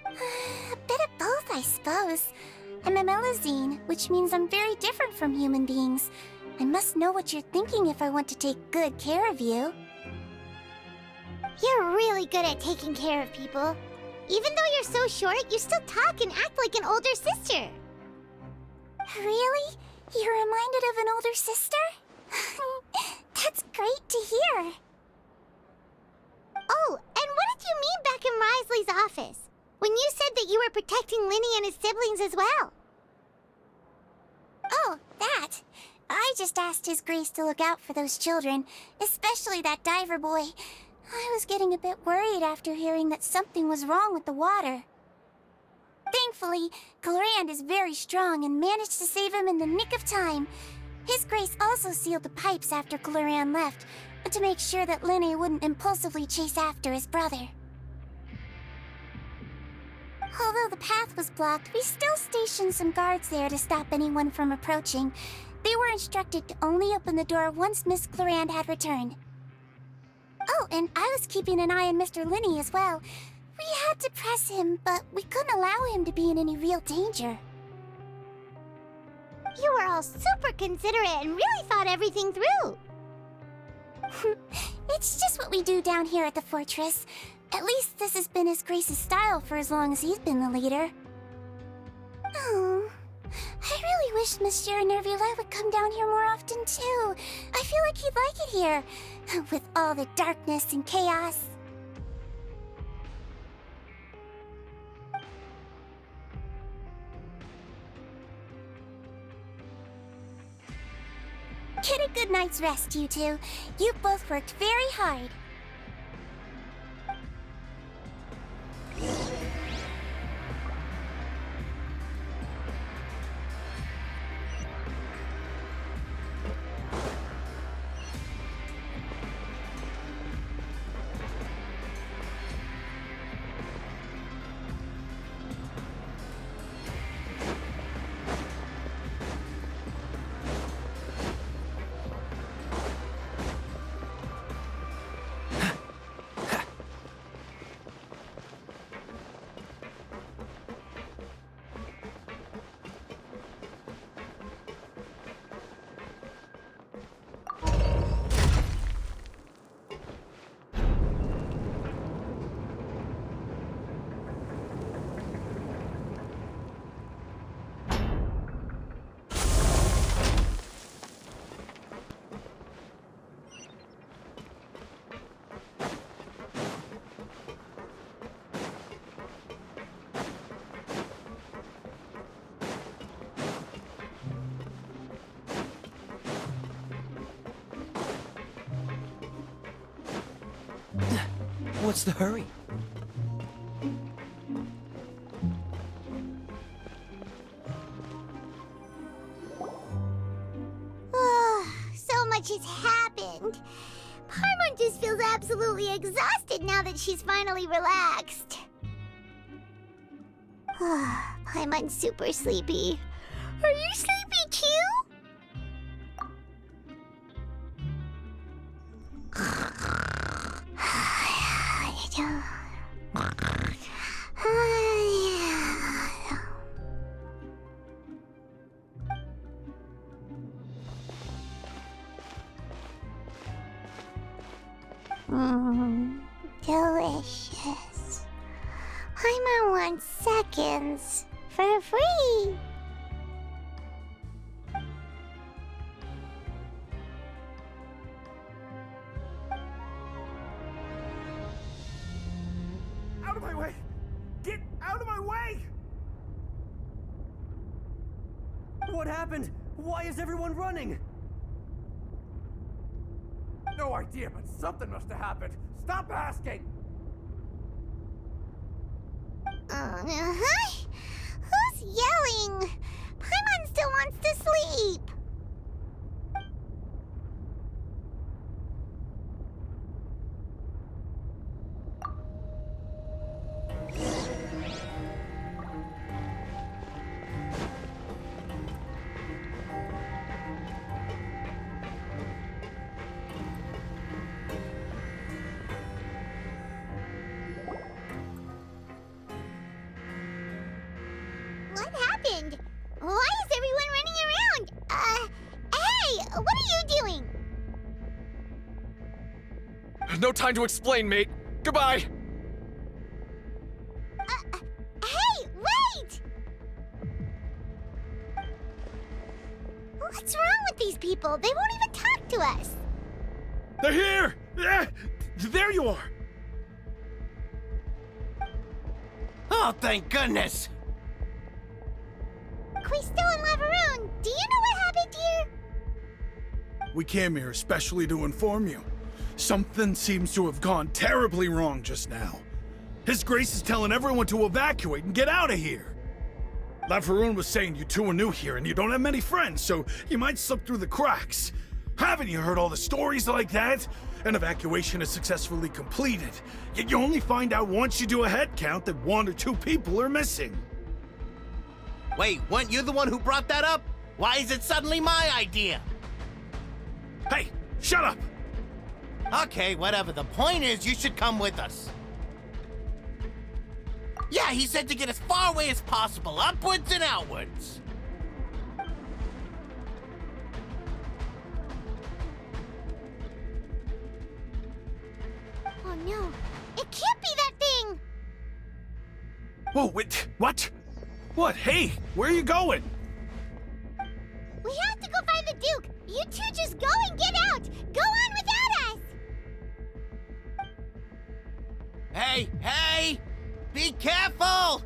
A bit of both, I suppose. I'm a Melazine, which means I'm very different from human beings. I must know what you're thinking if I want to take good care of you. You're really good at taking care of people. Even though you're so short, you still talk and act like an older sister. Really? You're reminded of an older sister? That's great to hear. Oh, and what did you mean back in Risley's office? When you said that you were protecting Linny and his siblings as well? Oh, that. I just asked His Grace to look out for those children, especially that diver boy. I was getting a bit worried after hearing that something was wrong with the water. Thankfully, Clorand is very strong and managed to save him in the nick of time. His Grace also sealed the pipes after Clorand left, to make sure that Linny wouldn't impulsively chase after his brother. Although the path was blocked, we still stationed some guards there to stop anyone from approaching. They were instructed to only open the door once Miss Clorand had returned. Oh, and I was keeping an eye on Mr. Linny as well. We had to press him, but we couldn't allow him to be in any real danger. You were all super considerate and really thought everything through. It's just what we do down here at the fortress. At least this has been His Grace's style for as long as he's been the leader. Oh, I really wish Monsieur Nervula would come down here more often too. I feel like he'd like it here, with all the darkness and chaos. Get a good night's rest, you two. You both worked very hard. What's the hurry? So much has happened. Paimon just feels absolutely exhausted now that she's finally relaxed. Paimon's super sleepy. Are you sleepy too? Delicious. Paimon wants seconds for free. Out of my way! Get out of my way! What happened? Why is everyone running? No idea, but something must have happened. Stop asking! Who's yelling? Paimon still wants to sleep. What happened? Why is everyone running around? Hey, what are you doing? No time to explain, mate. Goodbye. Hey, wait! What's wrong with these people? They won't even talk to us. They're here! There you are! Oh, thank goodness! Quisto and Lavaroon, do you know what happened here? We came here especially to inform you. Something seems to have gone terribly wrong just now. His Grace is telling everyone to evacuate and get out of here. Lavaroon was saying you two are new here and you don't have many friends, so you might slip through the cracks. Haven't you heard all the stories like that? An evacuation is successfully completed, yet you only find out once you do a head count that 1 or 2 people are missing. Wait, weren't you the one who brought that up? Why is it suddenly my idea? Hey, shut up! Okay, whatever. The point is, you should come with us. Yeah, he said to get as far away as possible, upwards and outwards. Oh no, it can't be that thing! Whoa, wait, what? What? Hey, where are you going? We have to go find the Duke! You two just go and get out! Go on without us! Hey! Be careful!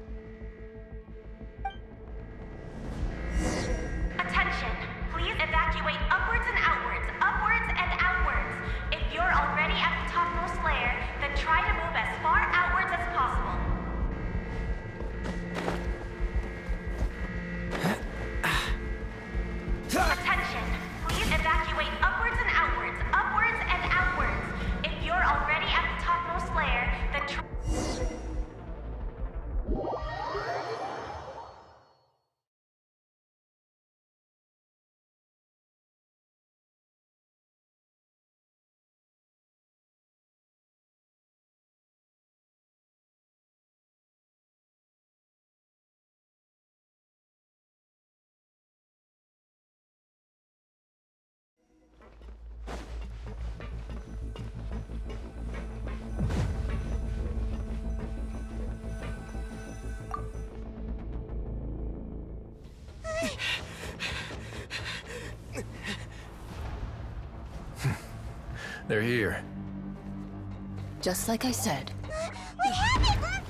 Attention! Please evacuate upwards and outwards, upwards and outwards. If you're already at the topmost layer, then try to move as far outwards as possible. Attention! Please evacuate upwards and outwards, upwards and outwards. If you're already at the topmost layer, then They're here. Just like I said. What happened?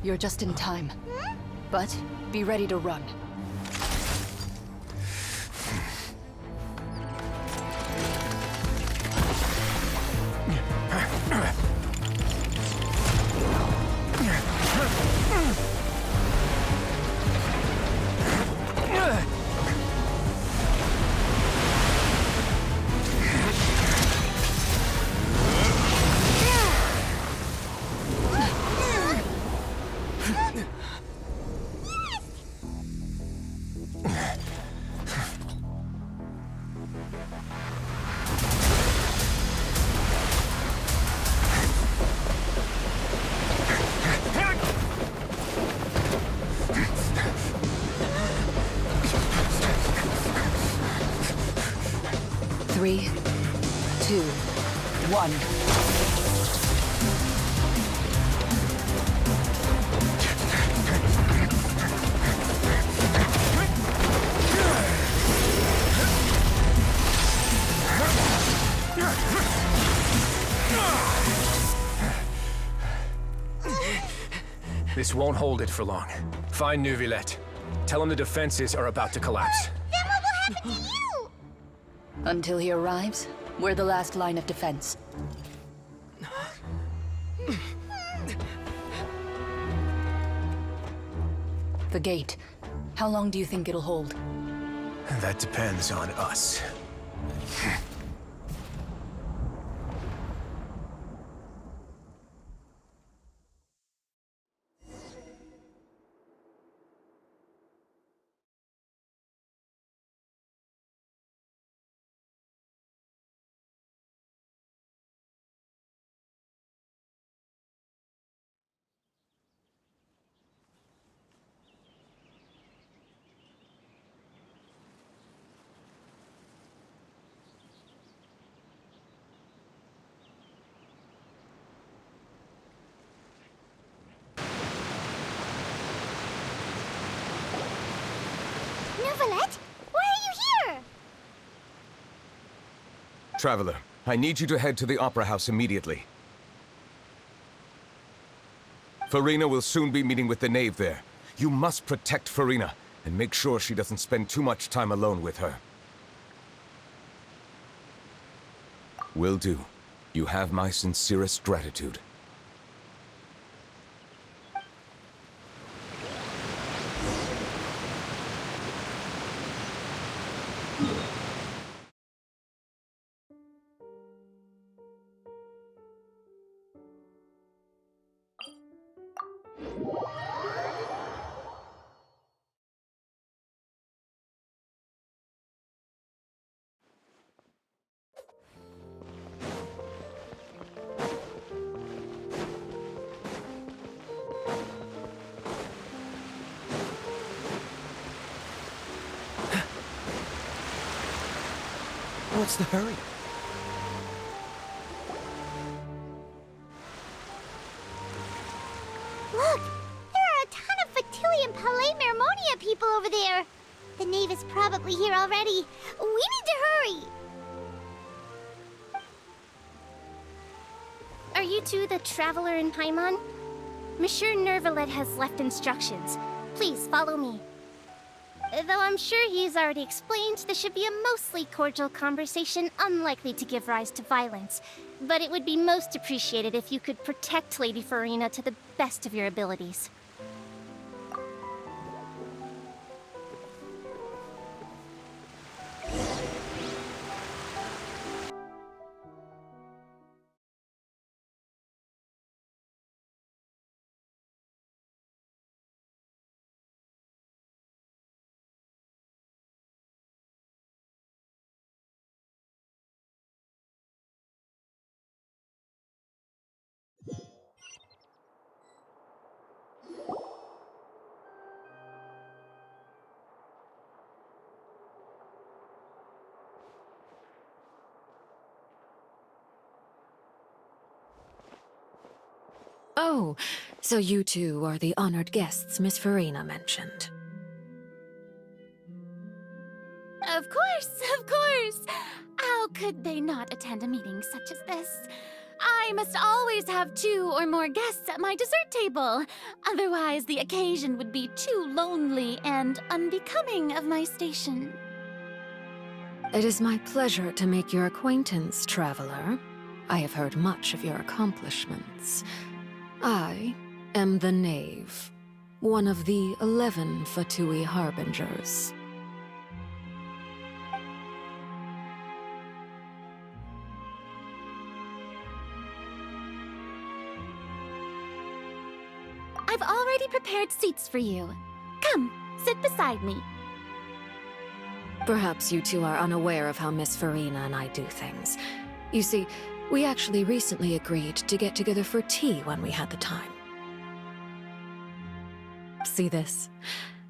You're just in time. But be ready to run. Three, two, one. This won't hold it for long. Find Neuvillette. Tell him the defenses are about to collapse. Then what will happen to you? Until he arrives, we're the last line of defense. The gate. How long do you think it'll hold? That depends on us. Neuvillette, why are you here? Traveler, I need you to head to the Opera House immediately. Farina will soon be meeting with the knave there. You must protect Farina, and make sure she doesn't spend too much time alone with her. Will do. You have my sincerest gratitude. What's the hurry? Look! There are a ton of Fatui and Palais Mermonia people over there! The knave is probably here already. We need to hurry! Are you two the traveler in Paimon? Monsieur Neuvillette has left instructions. Please follow me. Though I'm sure he's already explained, this should be a mostly cordial conversation, unlikely to give rise to violence. But it would be most appreciated if you could protect Lady Farina to the best of your abilities. Oh, so you two are the honored guests Miss Farina mentioned. Of course! How could they not attend a meeting such as this? I must always have 2 or more guests at my dessert table. Otherwise, the occasion would be too lonely and unbecoming of my station. It is my pleasure to make your acquaintance, traveler. I have heard much of your accomplishments. I am the Knave, one of the 11 Fatui Harbingers. I've already prepared seats for you. Come, sit beside me. Perhaps you two are unaware of how Miss Farina and I do things. You see, we actually recently agreed to get together for tea when we had the time. See this?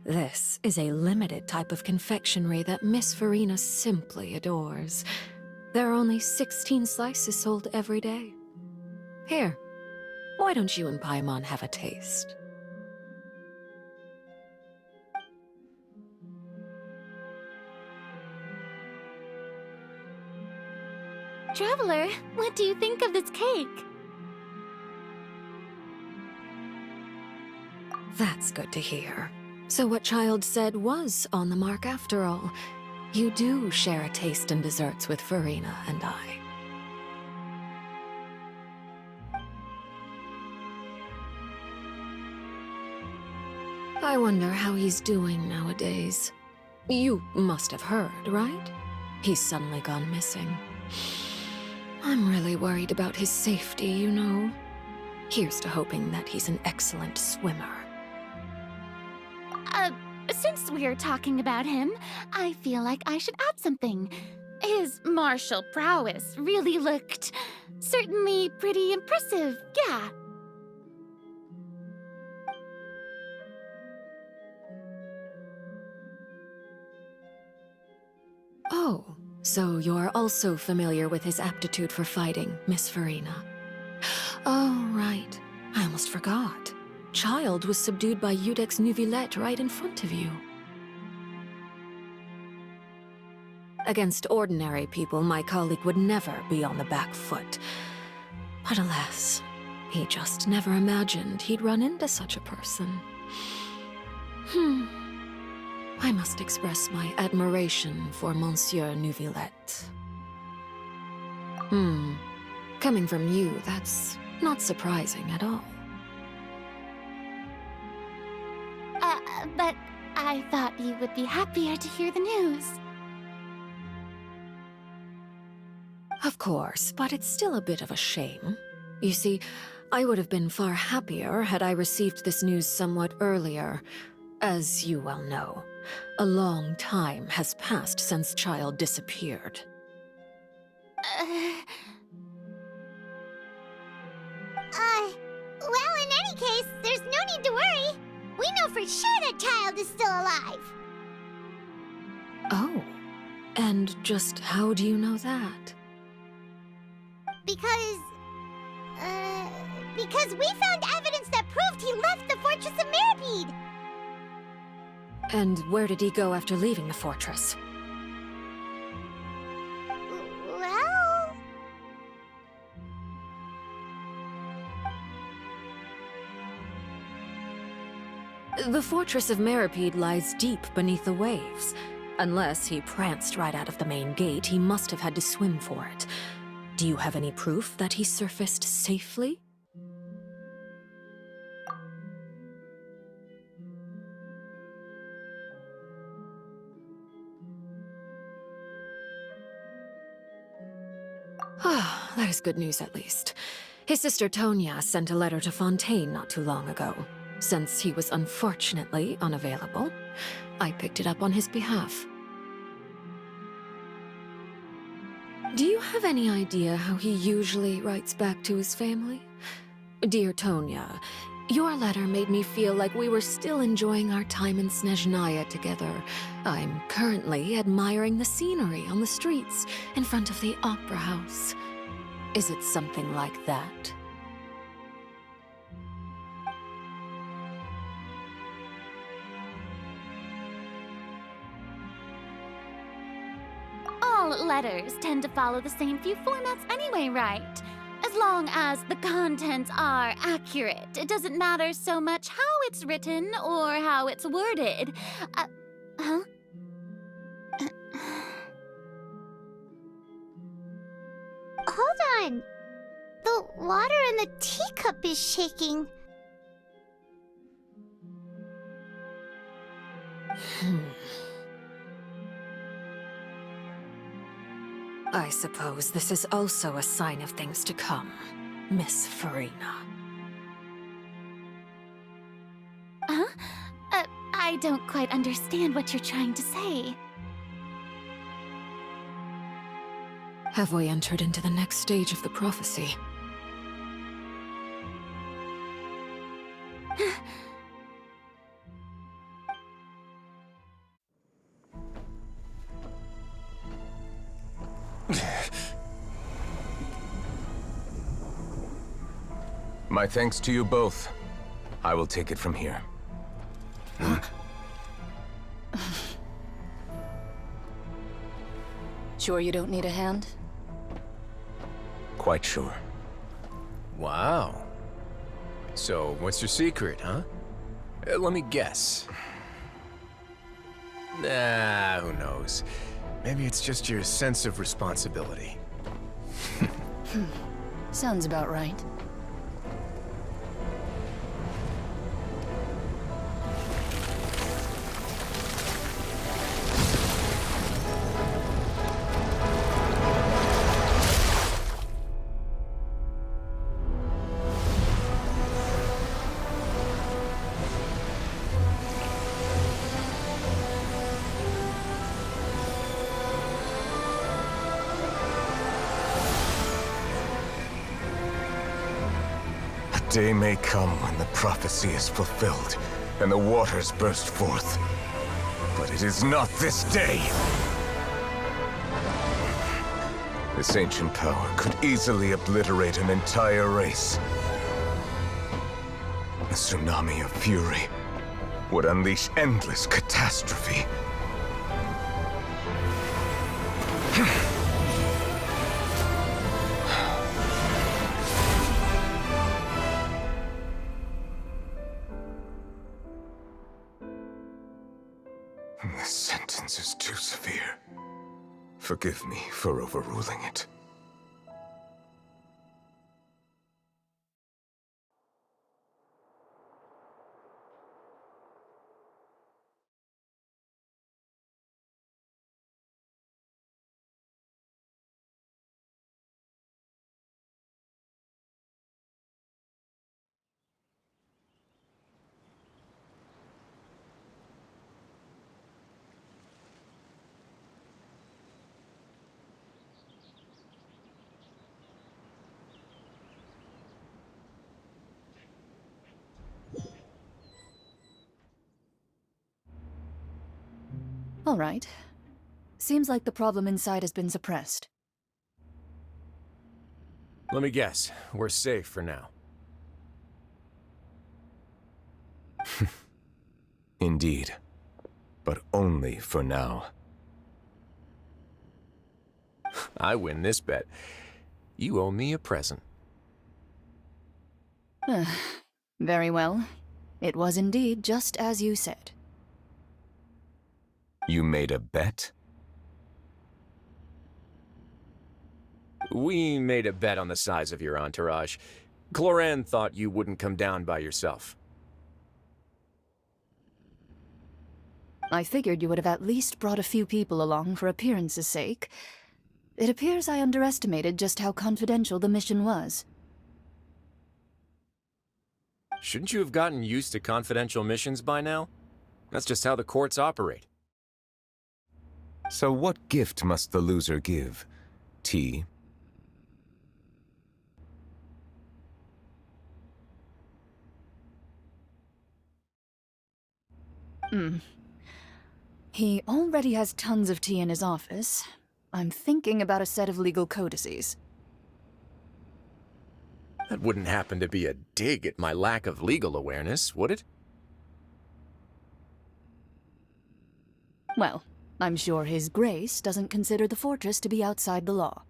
This is a limited type of confectionery that Miss Farina simply adores. There are only 16 slices sold every day. Here, why don't you and Paimon have a taste? Traveler, what do you think of this cake? That's good to hear. So what Child said was on the mark after all. You do share a taste in desserts with Farina and I. I wonder how he's doing nowadays. You must have heard, right? He's suddenly gone missing. I'm really worried about his safety, you know. Here's to hoping that he's an excellent swimmer. Since we're talking about him, I feel like I should add something. His martial prowess really looked certainly pretty impressive, yeah. Oh, so you're also familiar with his aptitude for fighting, Miss Farina. Oh, right. I almost forgot. Child was subdued by Udex Nuvillette right in front of you. Against ordinary people, my colleague would never be on the back foot. But alas, he just never imagined he'd run into such a person. I must express my admiration for Monsieur Nuvillette. Coming from you, that's not surprising at all. But I thought you would be happier to hear the news. Of course, but it's still a bit of a shame. You see, I would have been far happier had I received this news somewhat earlier. As you well know, a long time has passed since Child disappeared. Well, in any case, there's no need to worry. We know for sure that Child is still alive. Oh, and just how do you know that? Because we found evidence that proved he left the Fortress of Mirapede. And where did he go after leaving the fortress? Well... The Fortress of Mirapede lies deep beneath the waves. Unless he pranced right out of the main gate, he must have had to swim for it. Do you have any proof that he surfaced safely? Ah, that is good news at least. His sister Tonya sent a letter to Fontaine not too long ago. Since he was unfortunately unavailable, I picked it up on his behalf. Do you have any idea how he usually writes back to his family? Dear Tonya, your letter made me feel like we were still enjoying our time in Snezhnaya together. I'm currently admiring the scenery on the streets in front of the Opera House. Is it something like that? All letters tend to follow the same few formats anyway, right? As long as the contents are accurate, it doesn't matter so much how it's written or how it's worded. Huh? Hold on. water in the teacup is shaking. I suppose this is also a sign of things to come, Miss Farina. Huh? I don't quite understand what you're trying to say. Have we entered into the next stage of the prophecy? My thanks to you both. I will take it from here. Sure you don't need a hand? Quite sure. Wow. So, what's your secret, huh? Let me guess. Nah, who knows? Maybe it's just your sense of responsibility. Sounds about right. A day may come when the prophecy is fulfilled, and the waters burst forth. But it is not this day! This ancient power could easily obliterate an entire race. A tsunami of fury would unleash endless catastrophe. This sentence is too severe. Forgive me for overruling it. All right. Seems like the problem inside has been suppressed. Let me guess. We're safe for now. Indeed. But only for now. I win this bet. You owe me a present. Very well. It was indeed just as you said. You made a bet? We made a bet on the size of your entourage. Cloran thought you wouldn't come down by yourself. I figured you would have at least brought a few people along for appearance's sake. It appears I underestimated just how confidential the mission was. Shouldn't you have gotten used to confidential missions by now? That's just how the courts operate. So what gift must the loser give? Tea? He already has tons of tea in his office. I'm thinking about a set of legal codices. That wouldn't happen to be a dig at my lack of legal awareness, would it? Well, I'm sure His Grace doesn't consider the fortress to be outside the law.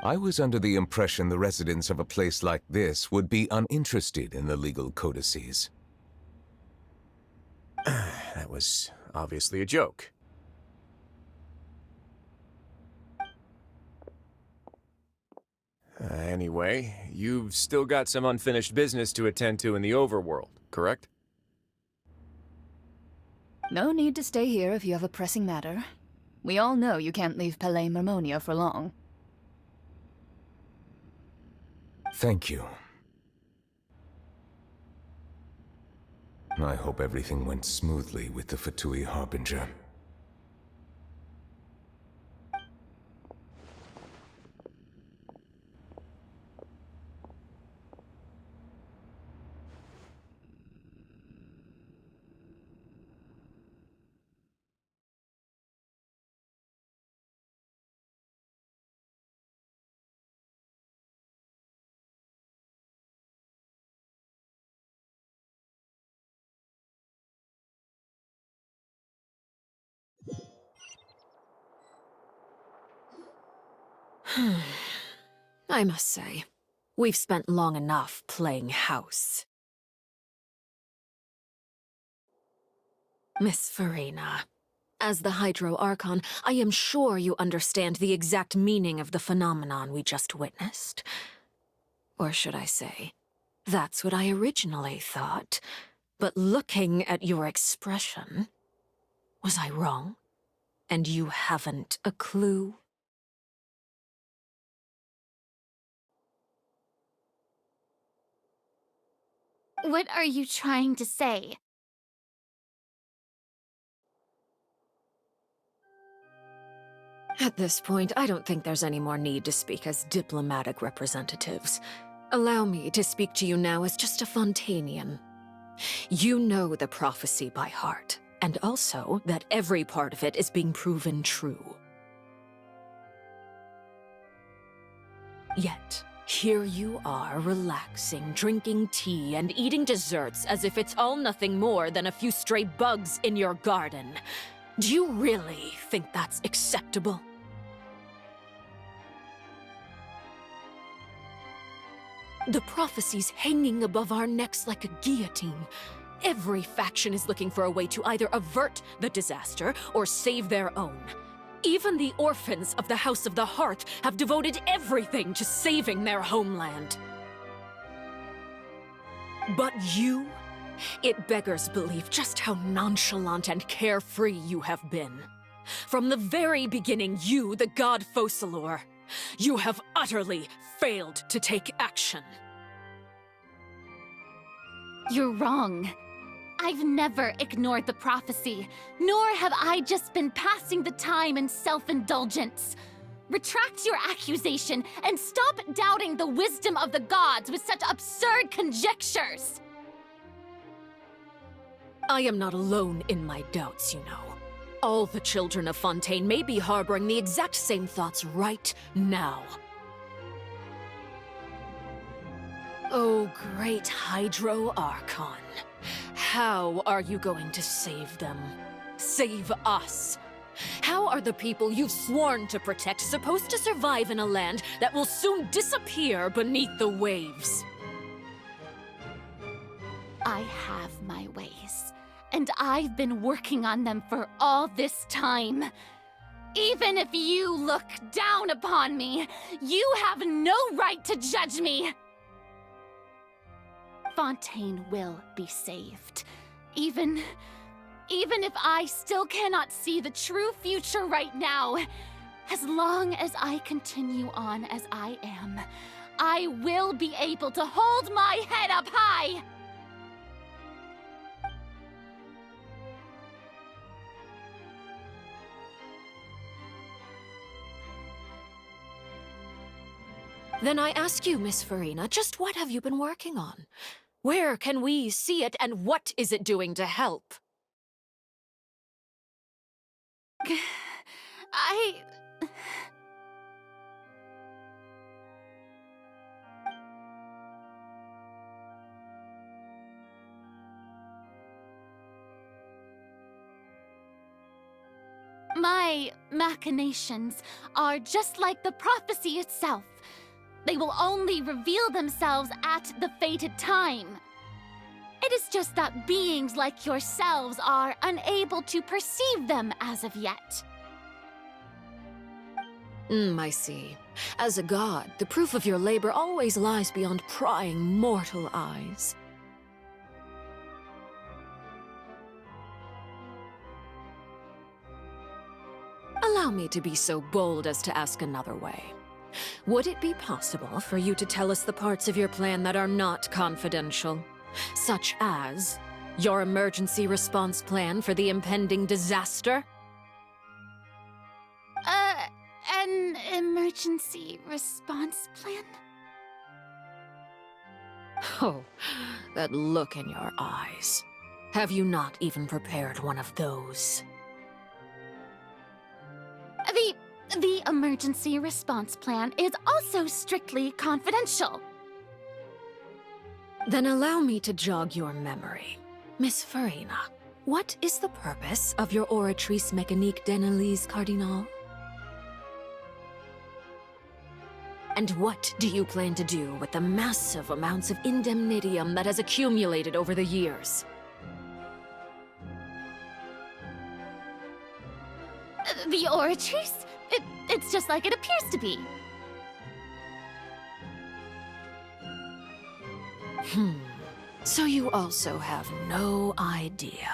I was under the impression the residents of a place like this would be uninterested in the legal codices. That was obviously a joke. Anyway, you've still got some unfinished business to attend to in the overworld, correct? No need to stay here if you have a pressing matter. We all know you can't leave Palais Mermonia for long. Thank you. I hope everything went smoothly with the Fatui Harbinger. I must say, we've spent long enough playing house. Miss Farina, as the Hydro Archon, I am sure you understand the exact meaning of the phenomenon we just witnessed. Or should I say, that's what I originally thought. But looking at your expression, was I wrong? And you haven't a clue? What are you trying to say? At this point, I don't think there's any more need to speak as diplomatic representatives. Allow me to speak to you now as just a Fontanian. You know the prophecy by heart, and also that every part of it is being proven true. Yet, here you are, relaxing, drinking tea, and eating desserts as if it's all nothing more than a few stray bugs in your garden. Do you really think that's acceptable? The prophecy's hanging above our necks like a guillotine. Every faction is looking for a way to either avert the disaster or save their own. Even the orphans of the House of the Hearth have devoted everything to saving their homeland. But you? It beggars belief just how nonchalant and carefree you have been. From the very beginning, you, the god Focalor, you have utterly failed to take action. You're wrong. I've never ignored the prophecy, nor have I just been passing the time in self-indulgence. Retract your accusation and stop doubting the wisdom of the gods with such absurd conjectures! I am not alone in my doubts, you know. All the children of Fontaine may be harboring the exact same thoughts right now. Oh, great Hydro Archon. How are you going to save them? Save us? How are the people you've sworn to protect supposed to survive in a land that will soon disappear beneath the waves? I have my ways, and I've been working on them for all this time. Even if you look down upon me, you have no right to judge me! Fontaine will be saved. Even if I still cannot see the true future right now, as long as I continue on as I am, I will be able to hold my head up high! Then I ask you, Miss Farina, just what have you been working on? Where can we see it, and what is it doing to help? My machinations are just like the prophecy itself. They will only reveal themselves at the fated time. It is just that beings like yourselves are unable to perceive them as of yet. I see. As a god, the proof of your labor always lies beyond prying mortal eyes. Allow me to be so bold as to ask another way. Would it be possible for you to tell us the parts of your plan that are not confidential? Such as your emergency response plan for the impending disaster? An emergency response plan? Oh, that look in your eyes. Have you not even prepared one of those? The emergency response plan is also strictly confidential. Then allow me to jog your memory. Miss Farina, what is the purpose of your Oratrice Mécanique d'Analyse Cardinal? And what do you plan to do with the massive amounts of indemnitium that has accumulated over the years? The Oratrice? It's just like it appears to be. So you also have no idea.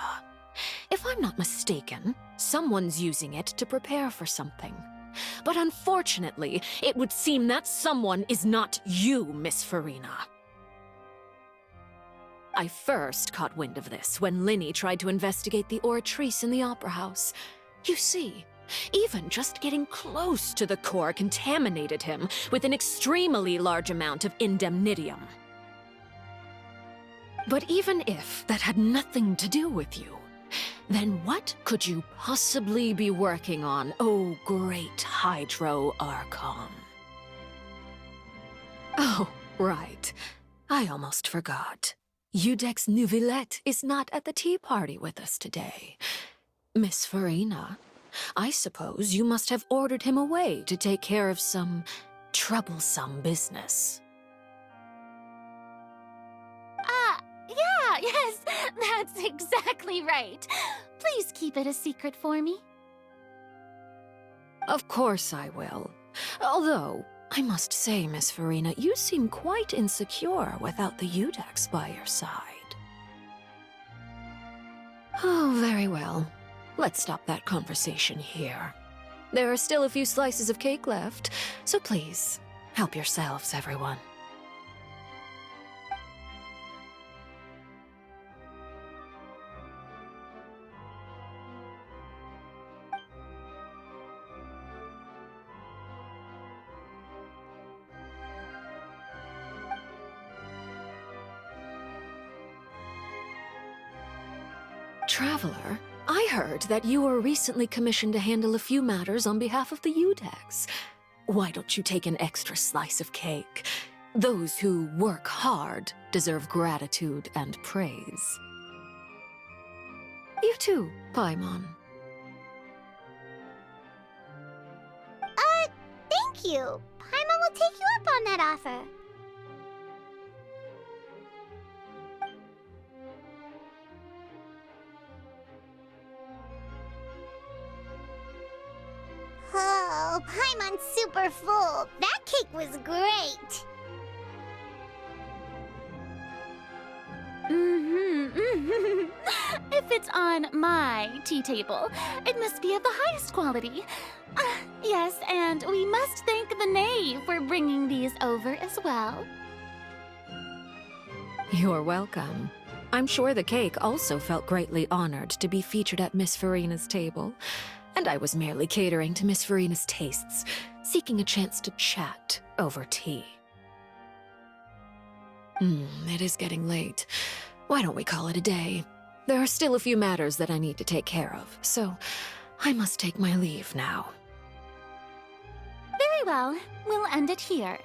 If I'm not mistaken, someone's using it to prepare for something. But unfortunately, it would seem that someone is not you, Miss Farina. I first caught wind of this when Linny tried to investigate the Oratrice in the Opera House. You see, even just getting close to the core contaminated him with an extremely large amount of indemnitium. But even if that had nothing to do with you, then what could you possibly be working on, oh great Hydro Archon? Oh, right. I almost forgot. Udex Neuvillette is not at the tea party with us today. Miss Farina, I suppose you must have ordered him away to take care of some troublesome business. Yes, that's exactly right. Please keep it a secret for me. Of course I will. Although, I must say, Miss Farina, you seem quite insecure without the Udex by your side. Oh, very well. Let's stop that conversation here. There are still a few slices of cake left, so please, help yourselves, everyone. Traveler, I heard that you were recently commissioned to handle a few matters on behalf of the Udex. Why don't you take an extra slice of cake? Those who work hard deserve gratitude and praise. You too, Paimon. Thank you. Paimon will take you up on that offer. Oh, Paimon's super full. That cake was great. If it's on my tea table, it must be of the highest quality. Yes, and we must thank the knave for bringing these over as well. You're welcome. I'm sure the cake also felt greatly honored to be featured at Miss Farina's table. And I was merely catering to Miss Farina's tastes, seeking a chance to chat over tea. It is getting late. Why don't we call it a day? There are still a few matters that I need to take care of, so I must take my leave now. Very well. We'll end it here.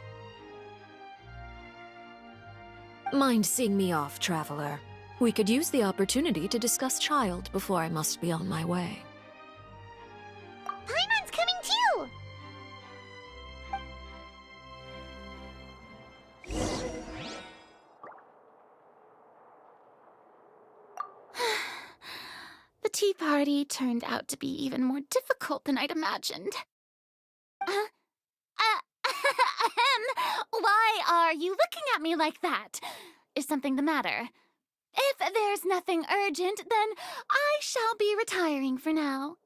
Mind seeing me off, Traveler? We could use the opportunity to discuss Child before I must be on my way. Paimon's coming too! The tea party turned out to be even more difficult than I'd imagined. are you looking at me like that? Is something the matter? If there's nothing urgent, then I shall be retiring for now.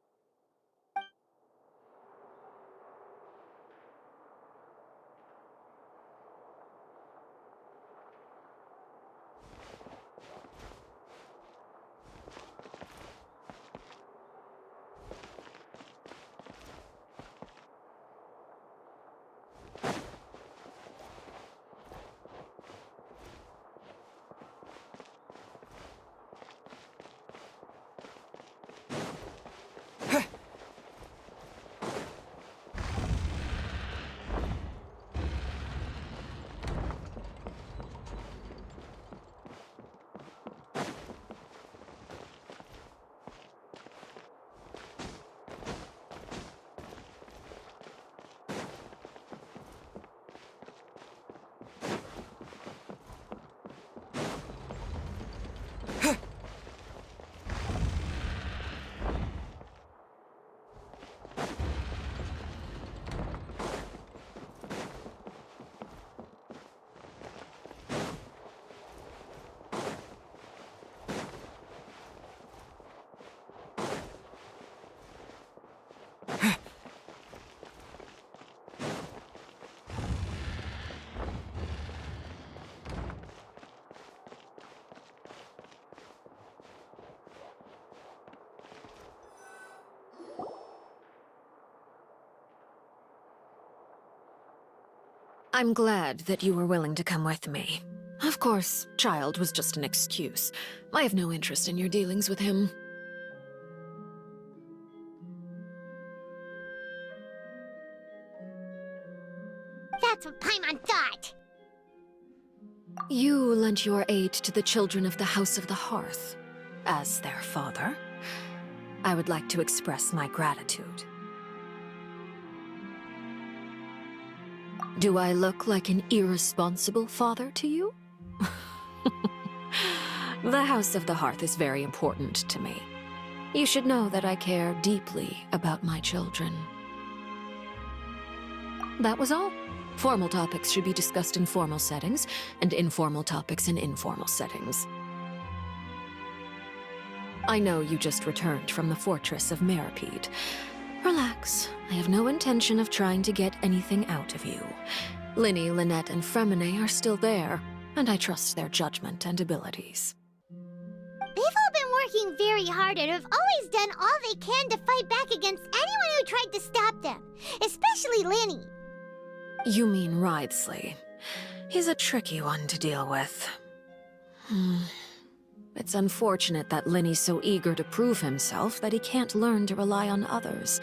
I'm glad that you were willing to come with me. Of course, Child was just an excuse. I have no interest in your dealings with him. That's what Paimon thought! You lent your aid to the children of the House of the Hearth. As their father, I would like to express my gratitude. Do I look like an irresponsible father to you? The House of the Hearth is very important to me. You should know that I care deeply about my children. That was all. Formal topics should be discussed in formal settings, and informal topics in informal settings. I know you just returned from the fortress of Meripede. Relax. I have no intention of trying to get anything out of you. Linny, Lynette, and Fremine are still there, and I trust their judgment and abilities. They've all been working very hard and have always done all they can to fight back against anyone who tried to stop them, especially Linny. You mean Wriothesley. He's a tricky one to deal with. It's unfortunate that Linny's so eager to prove himself that he can't learn to rely on others,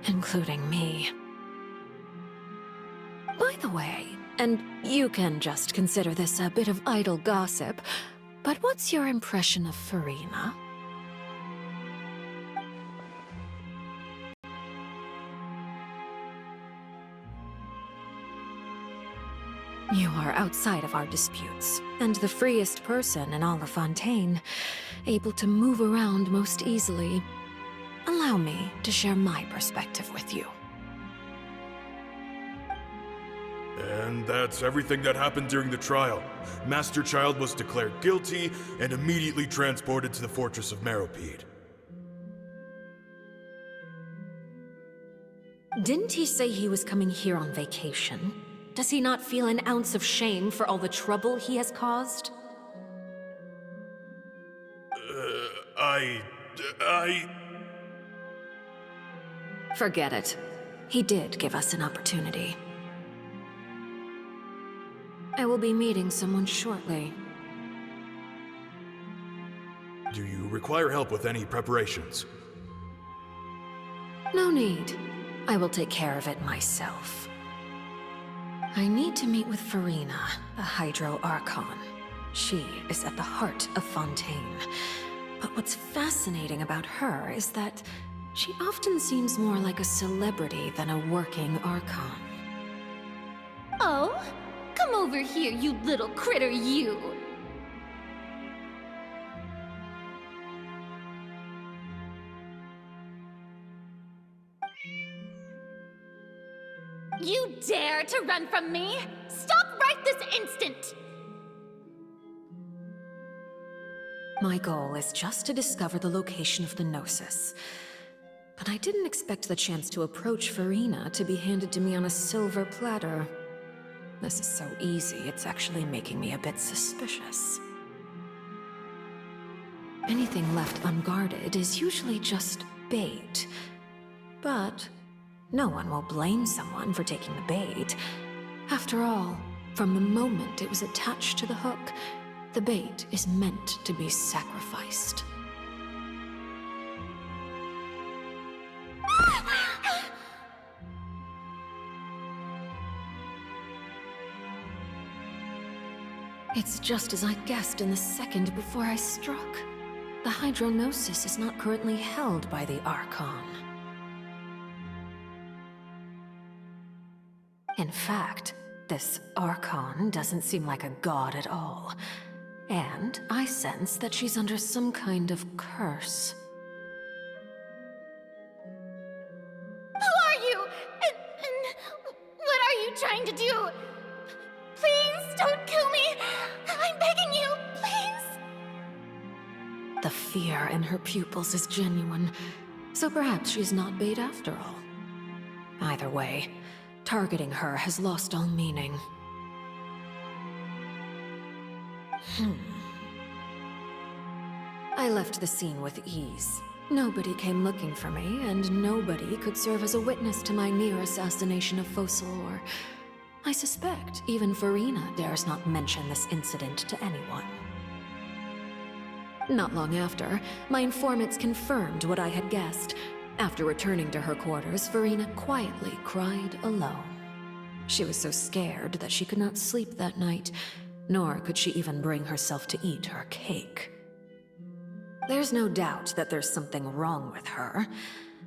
including me. By the way, and you can just consider this a bit of idle gossip, but what's your impression of Furina? You are outside of our disputes, and the freest person in all of Fontaine, able to move around most easily. Allow me to share my perspective with you. And that's everything that happened during the trial. Master Child was declared guilty and immediately transported to the Fortress of Meripede. Didn't he say he was coming here on vacation? Does he not feel an ounce of shame for all the trouble he has caused? Forget it. He did give us an opportunity. I will be meeting someone shortly. Do you require help with any preparations? No need. I will take care of it myself. I need to meet with Furina, the Hydro Archon. She is at the heart of Fontaine. But what's fascinating about her is that she often seems more like a celebrity than a working Archon. Oh? Come over here, you little critter, you! You dare to run from me? Stop right right this instant! My goal is just to discover the location of the Gnosis. But I didn't expect the chance to approach Farina to be handed to me on a silver platter. This is so easy, it's actually making me a bit suspicious. Anything left unguarded is usually just bait. But no one will blame someone for taking the bait. After all, from the moment it was attached to the hook, the bait is meant to be sacrificed. It's just as I guessed in the second before I struck. The Hydrognosis is not currently held by the Archon. In fact, this Archon doesn't seem like a god at all. And I sense that she's under some kind of curse. Who are you? And what are you trying to do? Please don't kill me! I'm begging you, please! The fear in her pupils is genuine, so perhaps she's not bait after all. Either way, targeting her has lost all meaning. I left the scene with ease. Nobody came looking for me, and nobody could serve as a witness to my near assassination of Focalor. I suspect even Farina dares not mention this incident to anyone. Not long after, my informants confirmed what I had guessed. After returning to her quarters, Farina quietly cried alone. She was so scared that she could not sleep that night, nor could she even bring herself to eat her cake. There's no doubt that there's something wrong with her.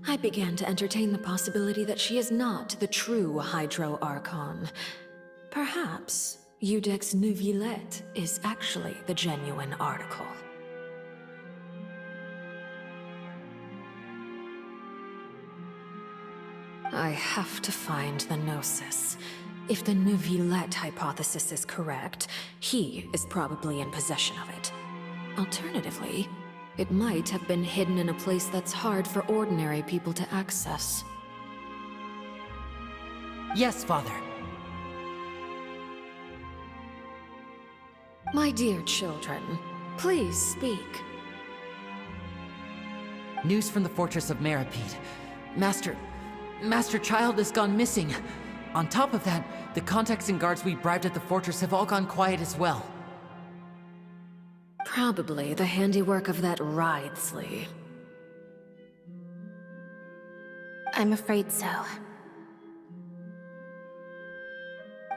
I began to entertain the possibility that she is not the true Hydro Archon. Perhaps Eudexneuvillette is actually the genuine article. I have to find the Gnosis. If the Neuvillette hypothesis is correct, he is probably in possession of it. Alternatively, it might have been hidden in a place that's hard for ordinary people to access. Yes, Father. My dear children, please speak. News from the fortress of Meripede. Master Child has gone missing. On top of that, the contacts and guards we bribed at the fortress have all gone quiet as well. Probably the handiwork of that Wriothesley. I'm afraid so.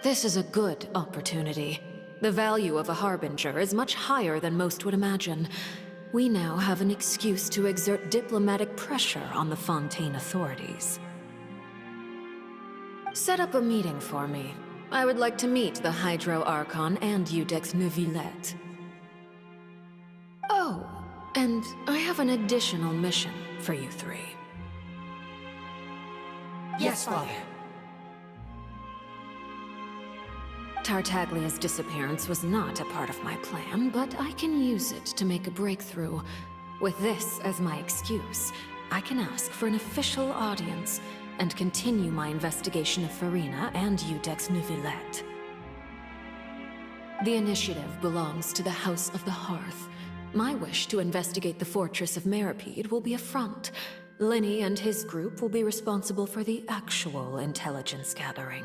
This is a good opportunity. The value of a Harbinger is much higher than most would imagine. We now have an excuse to exert diplomatic pressure on the Fontaine authorities. Set up a meeting for me. I would like to meet the Hydro Archon and Eudexneuvillette. Oh, and I have an additional mission for you three. Yes, Father. Tartaglia's disappearance was not a part of my plan, but I can use it to make a breakthrough. With this as my excuse, I can ask for an official audience and continue my investigation of Farina and Eudexneuvillette. The initiative belongs to the House of the Hearth. My wish to investigate the fortress of Meripede will be a front. Linny and his group will be responsible for the actual intelligence gathering.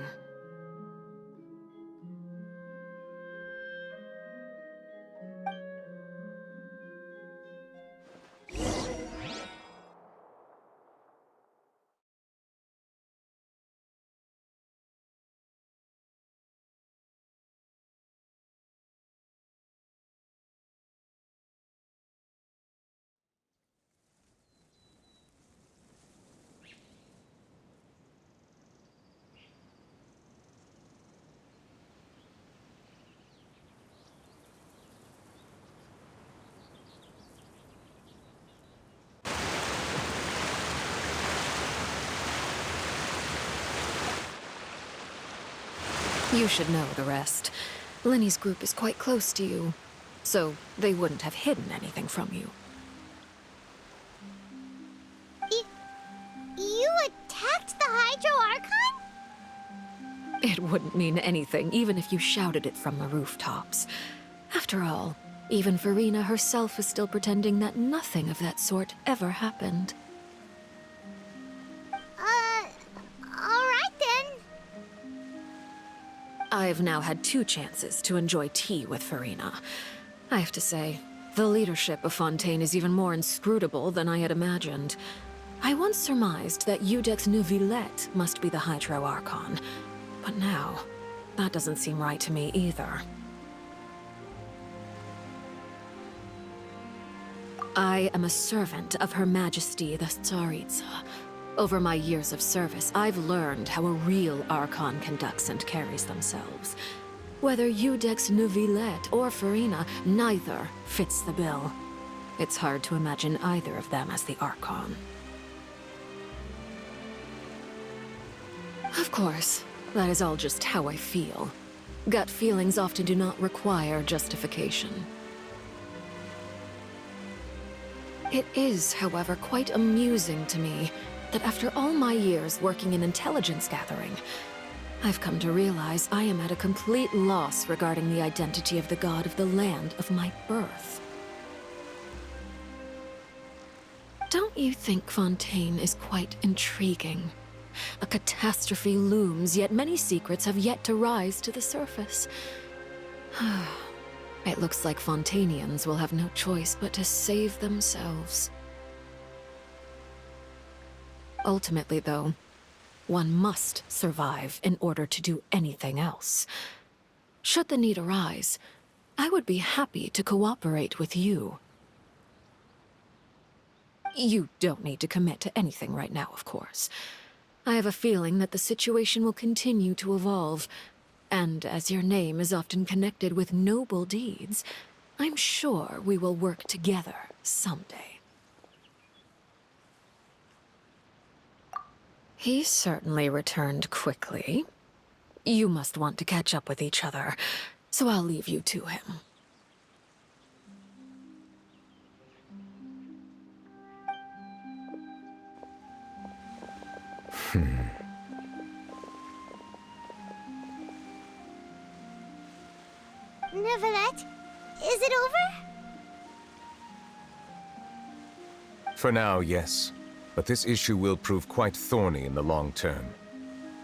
You should know the rest. Lenny's group is quite close to you, so they wouldn't have hidden anything from you. You attacked the Hydro Archon? It wouldn't mean anything, even if you shouted it from the rooftops. After all, even Farina herself is still pretending that nothing of that sort ever happened. Alright then. I've now had 2 chances to enjoy tea with Farina. I have to say, the leadership of Fontaine is even more inscrutable than I had imagined. I once surmised that Neuvillette must be the Hydro Archon, but now, that doesn't seem right to me either. I am a servant of Her Majesty the Tsaritsa. Over my years of service, I've learned how a real Archon conducts and carries themselves. Whether Neuvillette or Farina, neither fits the bill. It's hard to imagine either of them as the Archon. Of course, that is all just how I feel. Gut feelings often do not require justification. It is, however, quite amusing to me that after all my years working in intelligence gathering, I've come to realize I am at a complete loss regarding the identity of the god of the land of my birth. Don't you think Fontaine is quite intriguing? A catastrophe looms, yet many secrets have yet to rise to the surface. It looks like Fontainians will have no choice but to save themselves. Ultimately, though, one must survive in order to do anything else. Should the need arise, I would be happy to cooperate with you. You don't need to commit to anything right now, of course. I have a feeling that the situation will continue to evolve, and as your name is often connected with noble deeds, I'm sure we will work together someday. He certainly returned quickly. You must want to catch up with each other, so I'll leave you to him. Neuvillette, is it over? For now, yes. But this issue will prove quite thorny in the long term.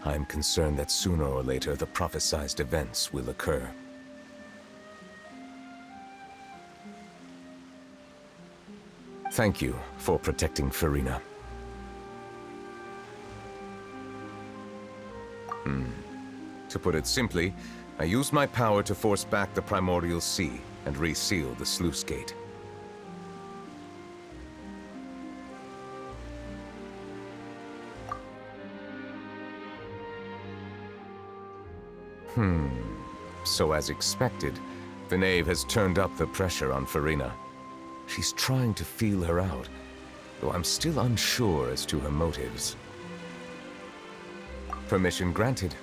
I'm concerned that sooner or later the prophesized events will occur. Thank you for protecting Farina. To put it simply, I used my power to force back the primordial sea and reseal the sluice gate. So as expected, the knave has turned up the pressure on Farina. She's trying to feel her out, though I'm still unsure as to her motives. Permission granted.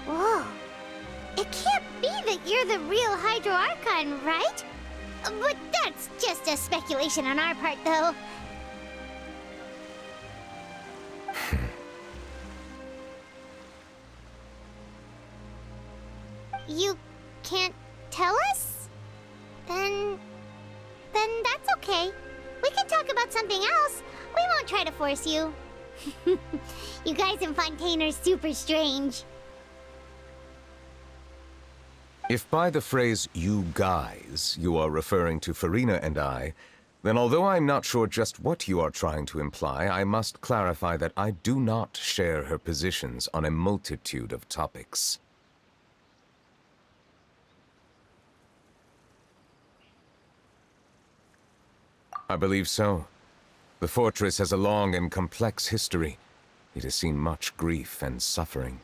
Whoa. It can't be that you're the real Hydro Archon, right? But that's just a speculation on our part, though. You can't tell us? Then that's okay. We can talk about something else. We won't try to force you. You guys in Fontaine are super strange. If by the phrase, "you guys," you are referring to Farina and I, then although I'm not sure just what you are trying to imply, I must clarify that I do not share her positions on a multitude of topics. I believe so. The fortress has a long and complex history. It has seen much grief and suffering.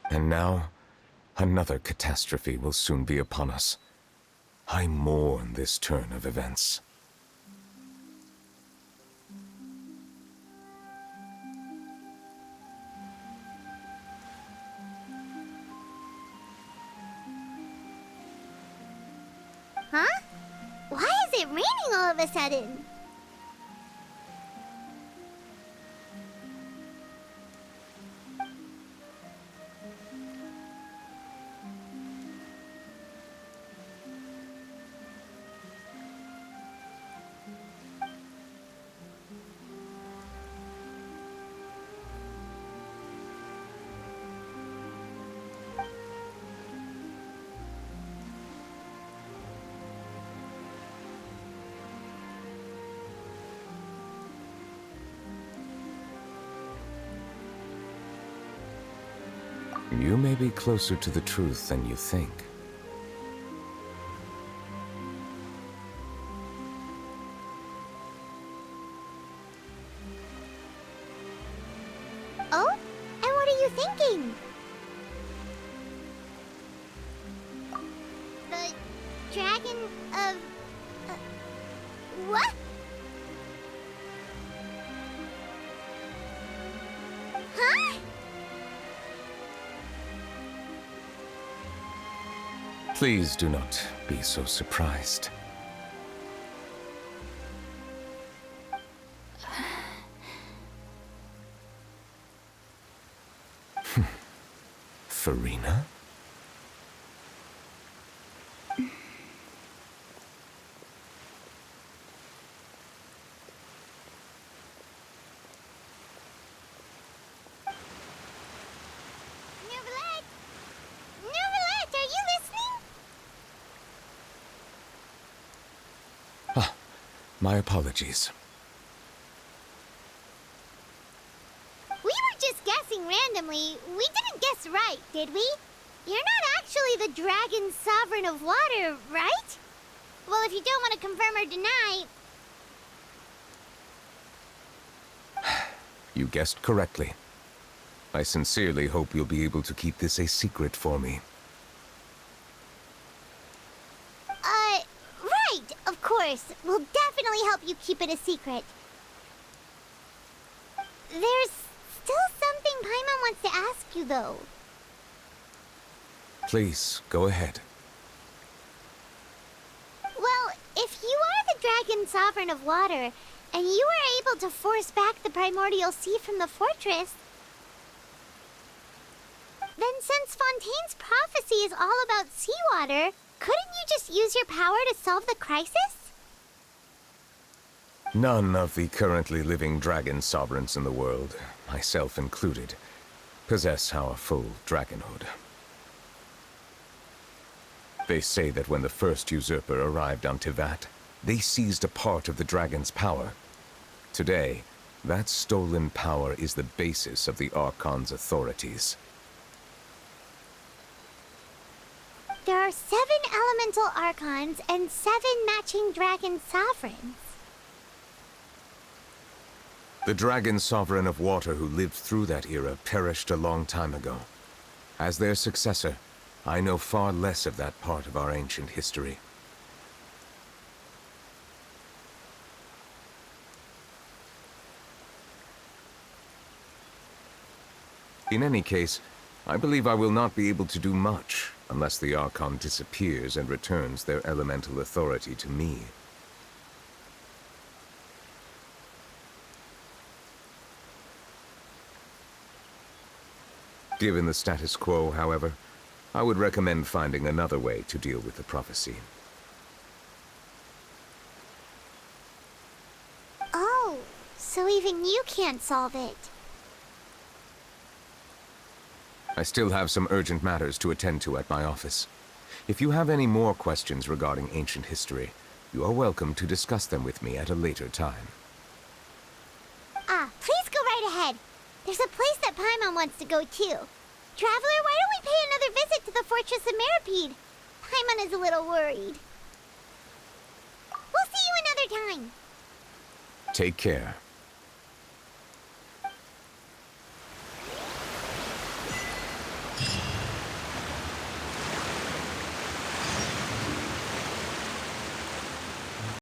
And now, another catastrophe will soon be upon us. I mourn this turn of events. Huh? Why is it raining all of a sudden? You may be closer to the truth than you think. Oh? And what are you thinking? The dragon of... what? Huh? Please do not be so surprised. Farina? Neverlet, are you listening? Ah, my apologies. We were just guessing randomly. We didn't guess right, did we? You're not actually the dragon sovereign of water, right? Well, if you don't want to confirm or deny... You guessed correctly. I sincerely hope you'll be able to keep this a secret for me. Right, of course. We'll definitely help you keep it a secret. There's still something Paimon wants to ask you, though. Please, go ahead. Well, if you are the dragon sovereign of water, and you were able to force back the primordial sea from the fortress, then since Fontaine's prophecy is all about seawater, couldn't you just use your power to solve the crisis? None of the currently living dragon sovereigns in the world, myself included, possess our full dragonhood. They say that when the first usurper arrived on Tivat, they seized a part of the dragon's power. Today, that stolen power is the basis of the Archon's authorities. There are 7 elemental archons and 7 matching dragon sovereigns. The dragon sovereign of water who lived through that era perished a long time ago. As their successor, I know far less of that part of our ancient history. In any case, I believe I will not be able to do much unless the Archon disappears and returns their elemental authority to me. Given the status quo, however, I would recommend finding another way to deal with the prophecy. Oh, so even you can't solve it. I still have some urgent matters to attend to at my office. If you have any more questions regarding ancient history, you are welcome to discuss them with me at a later time. Please go right ahead. There's a place that Paimon wants to go too. Traveler, why don't we pay another visit to the Fortress of Meripede? Paimon is a little worried. We'll see you another time. Take care. You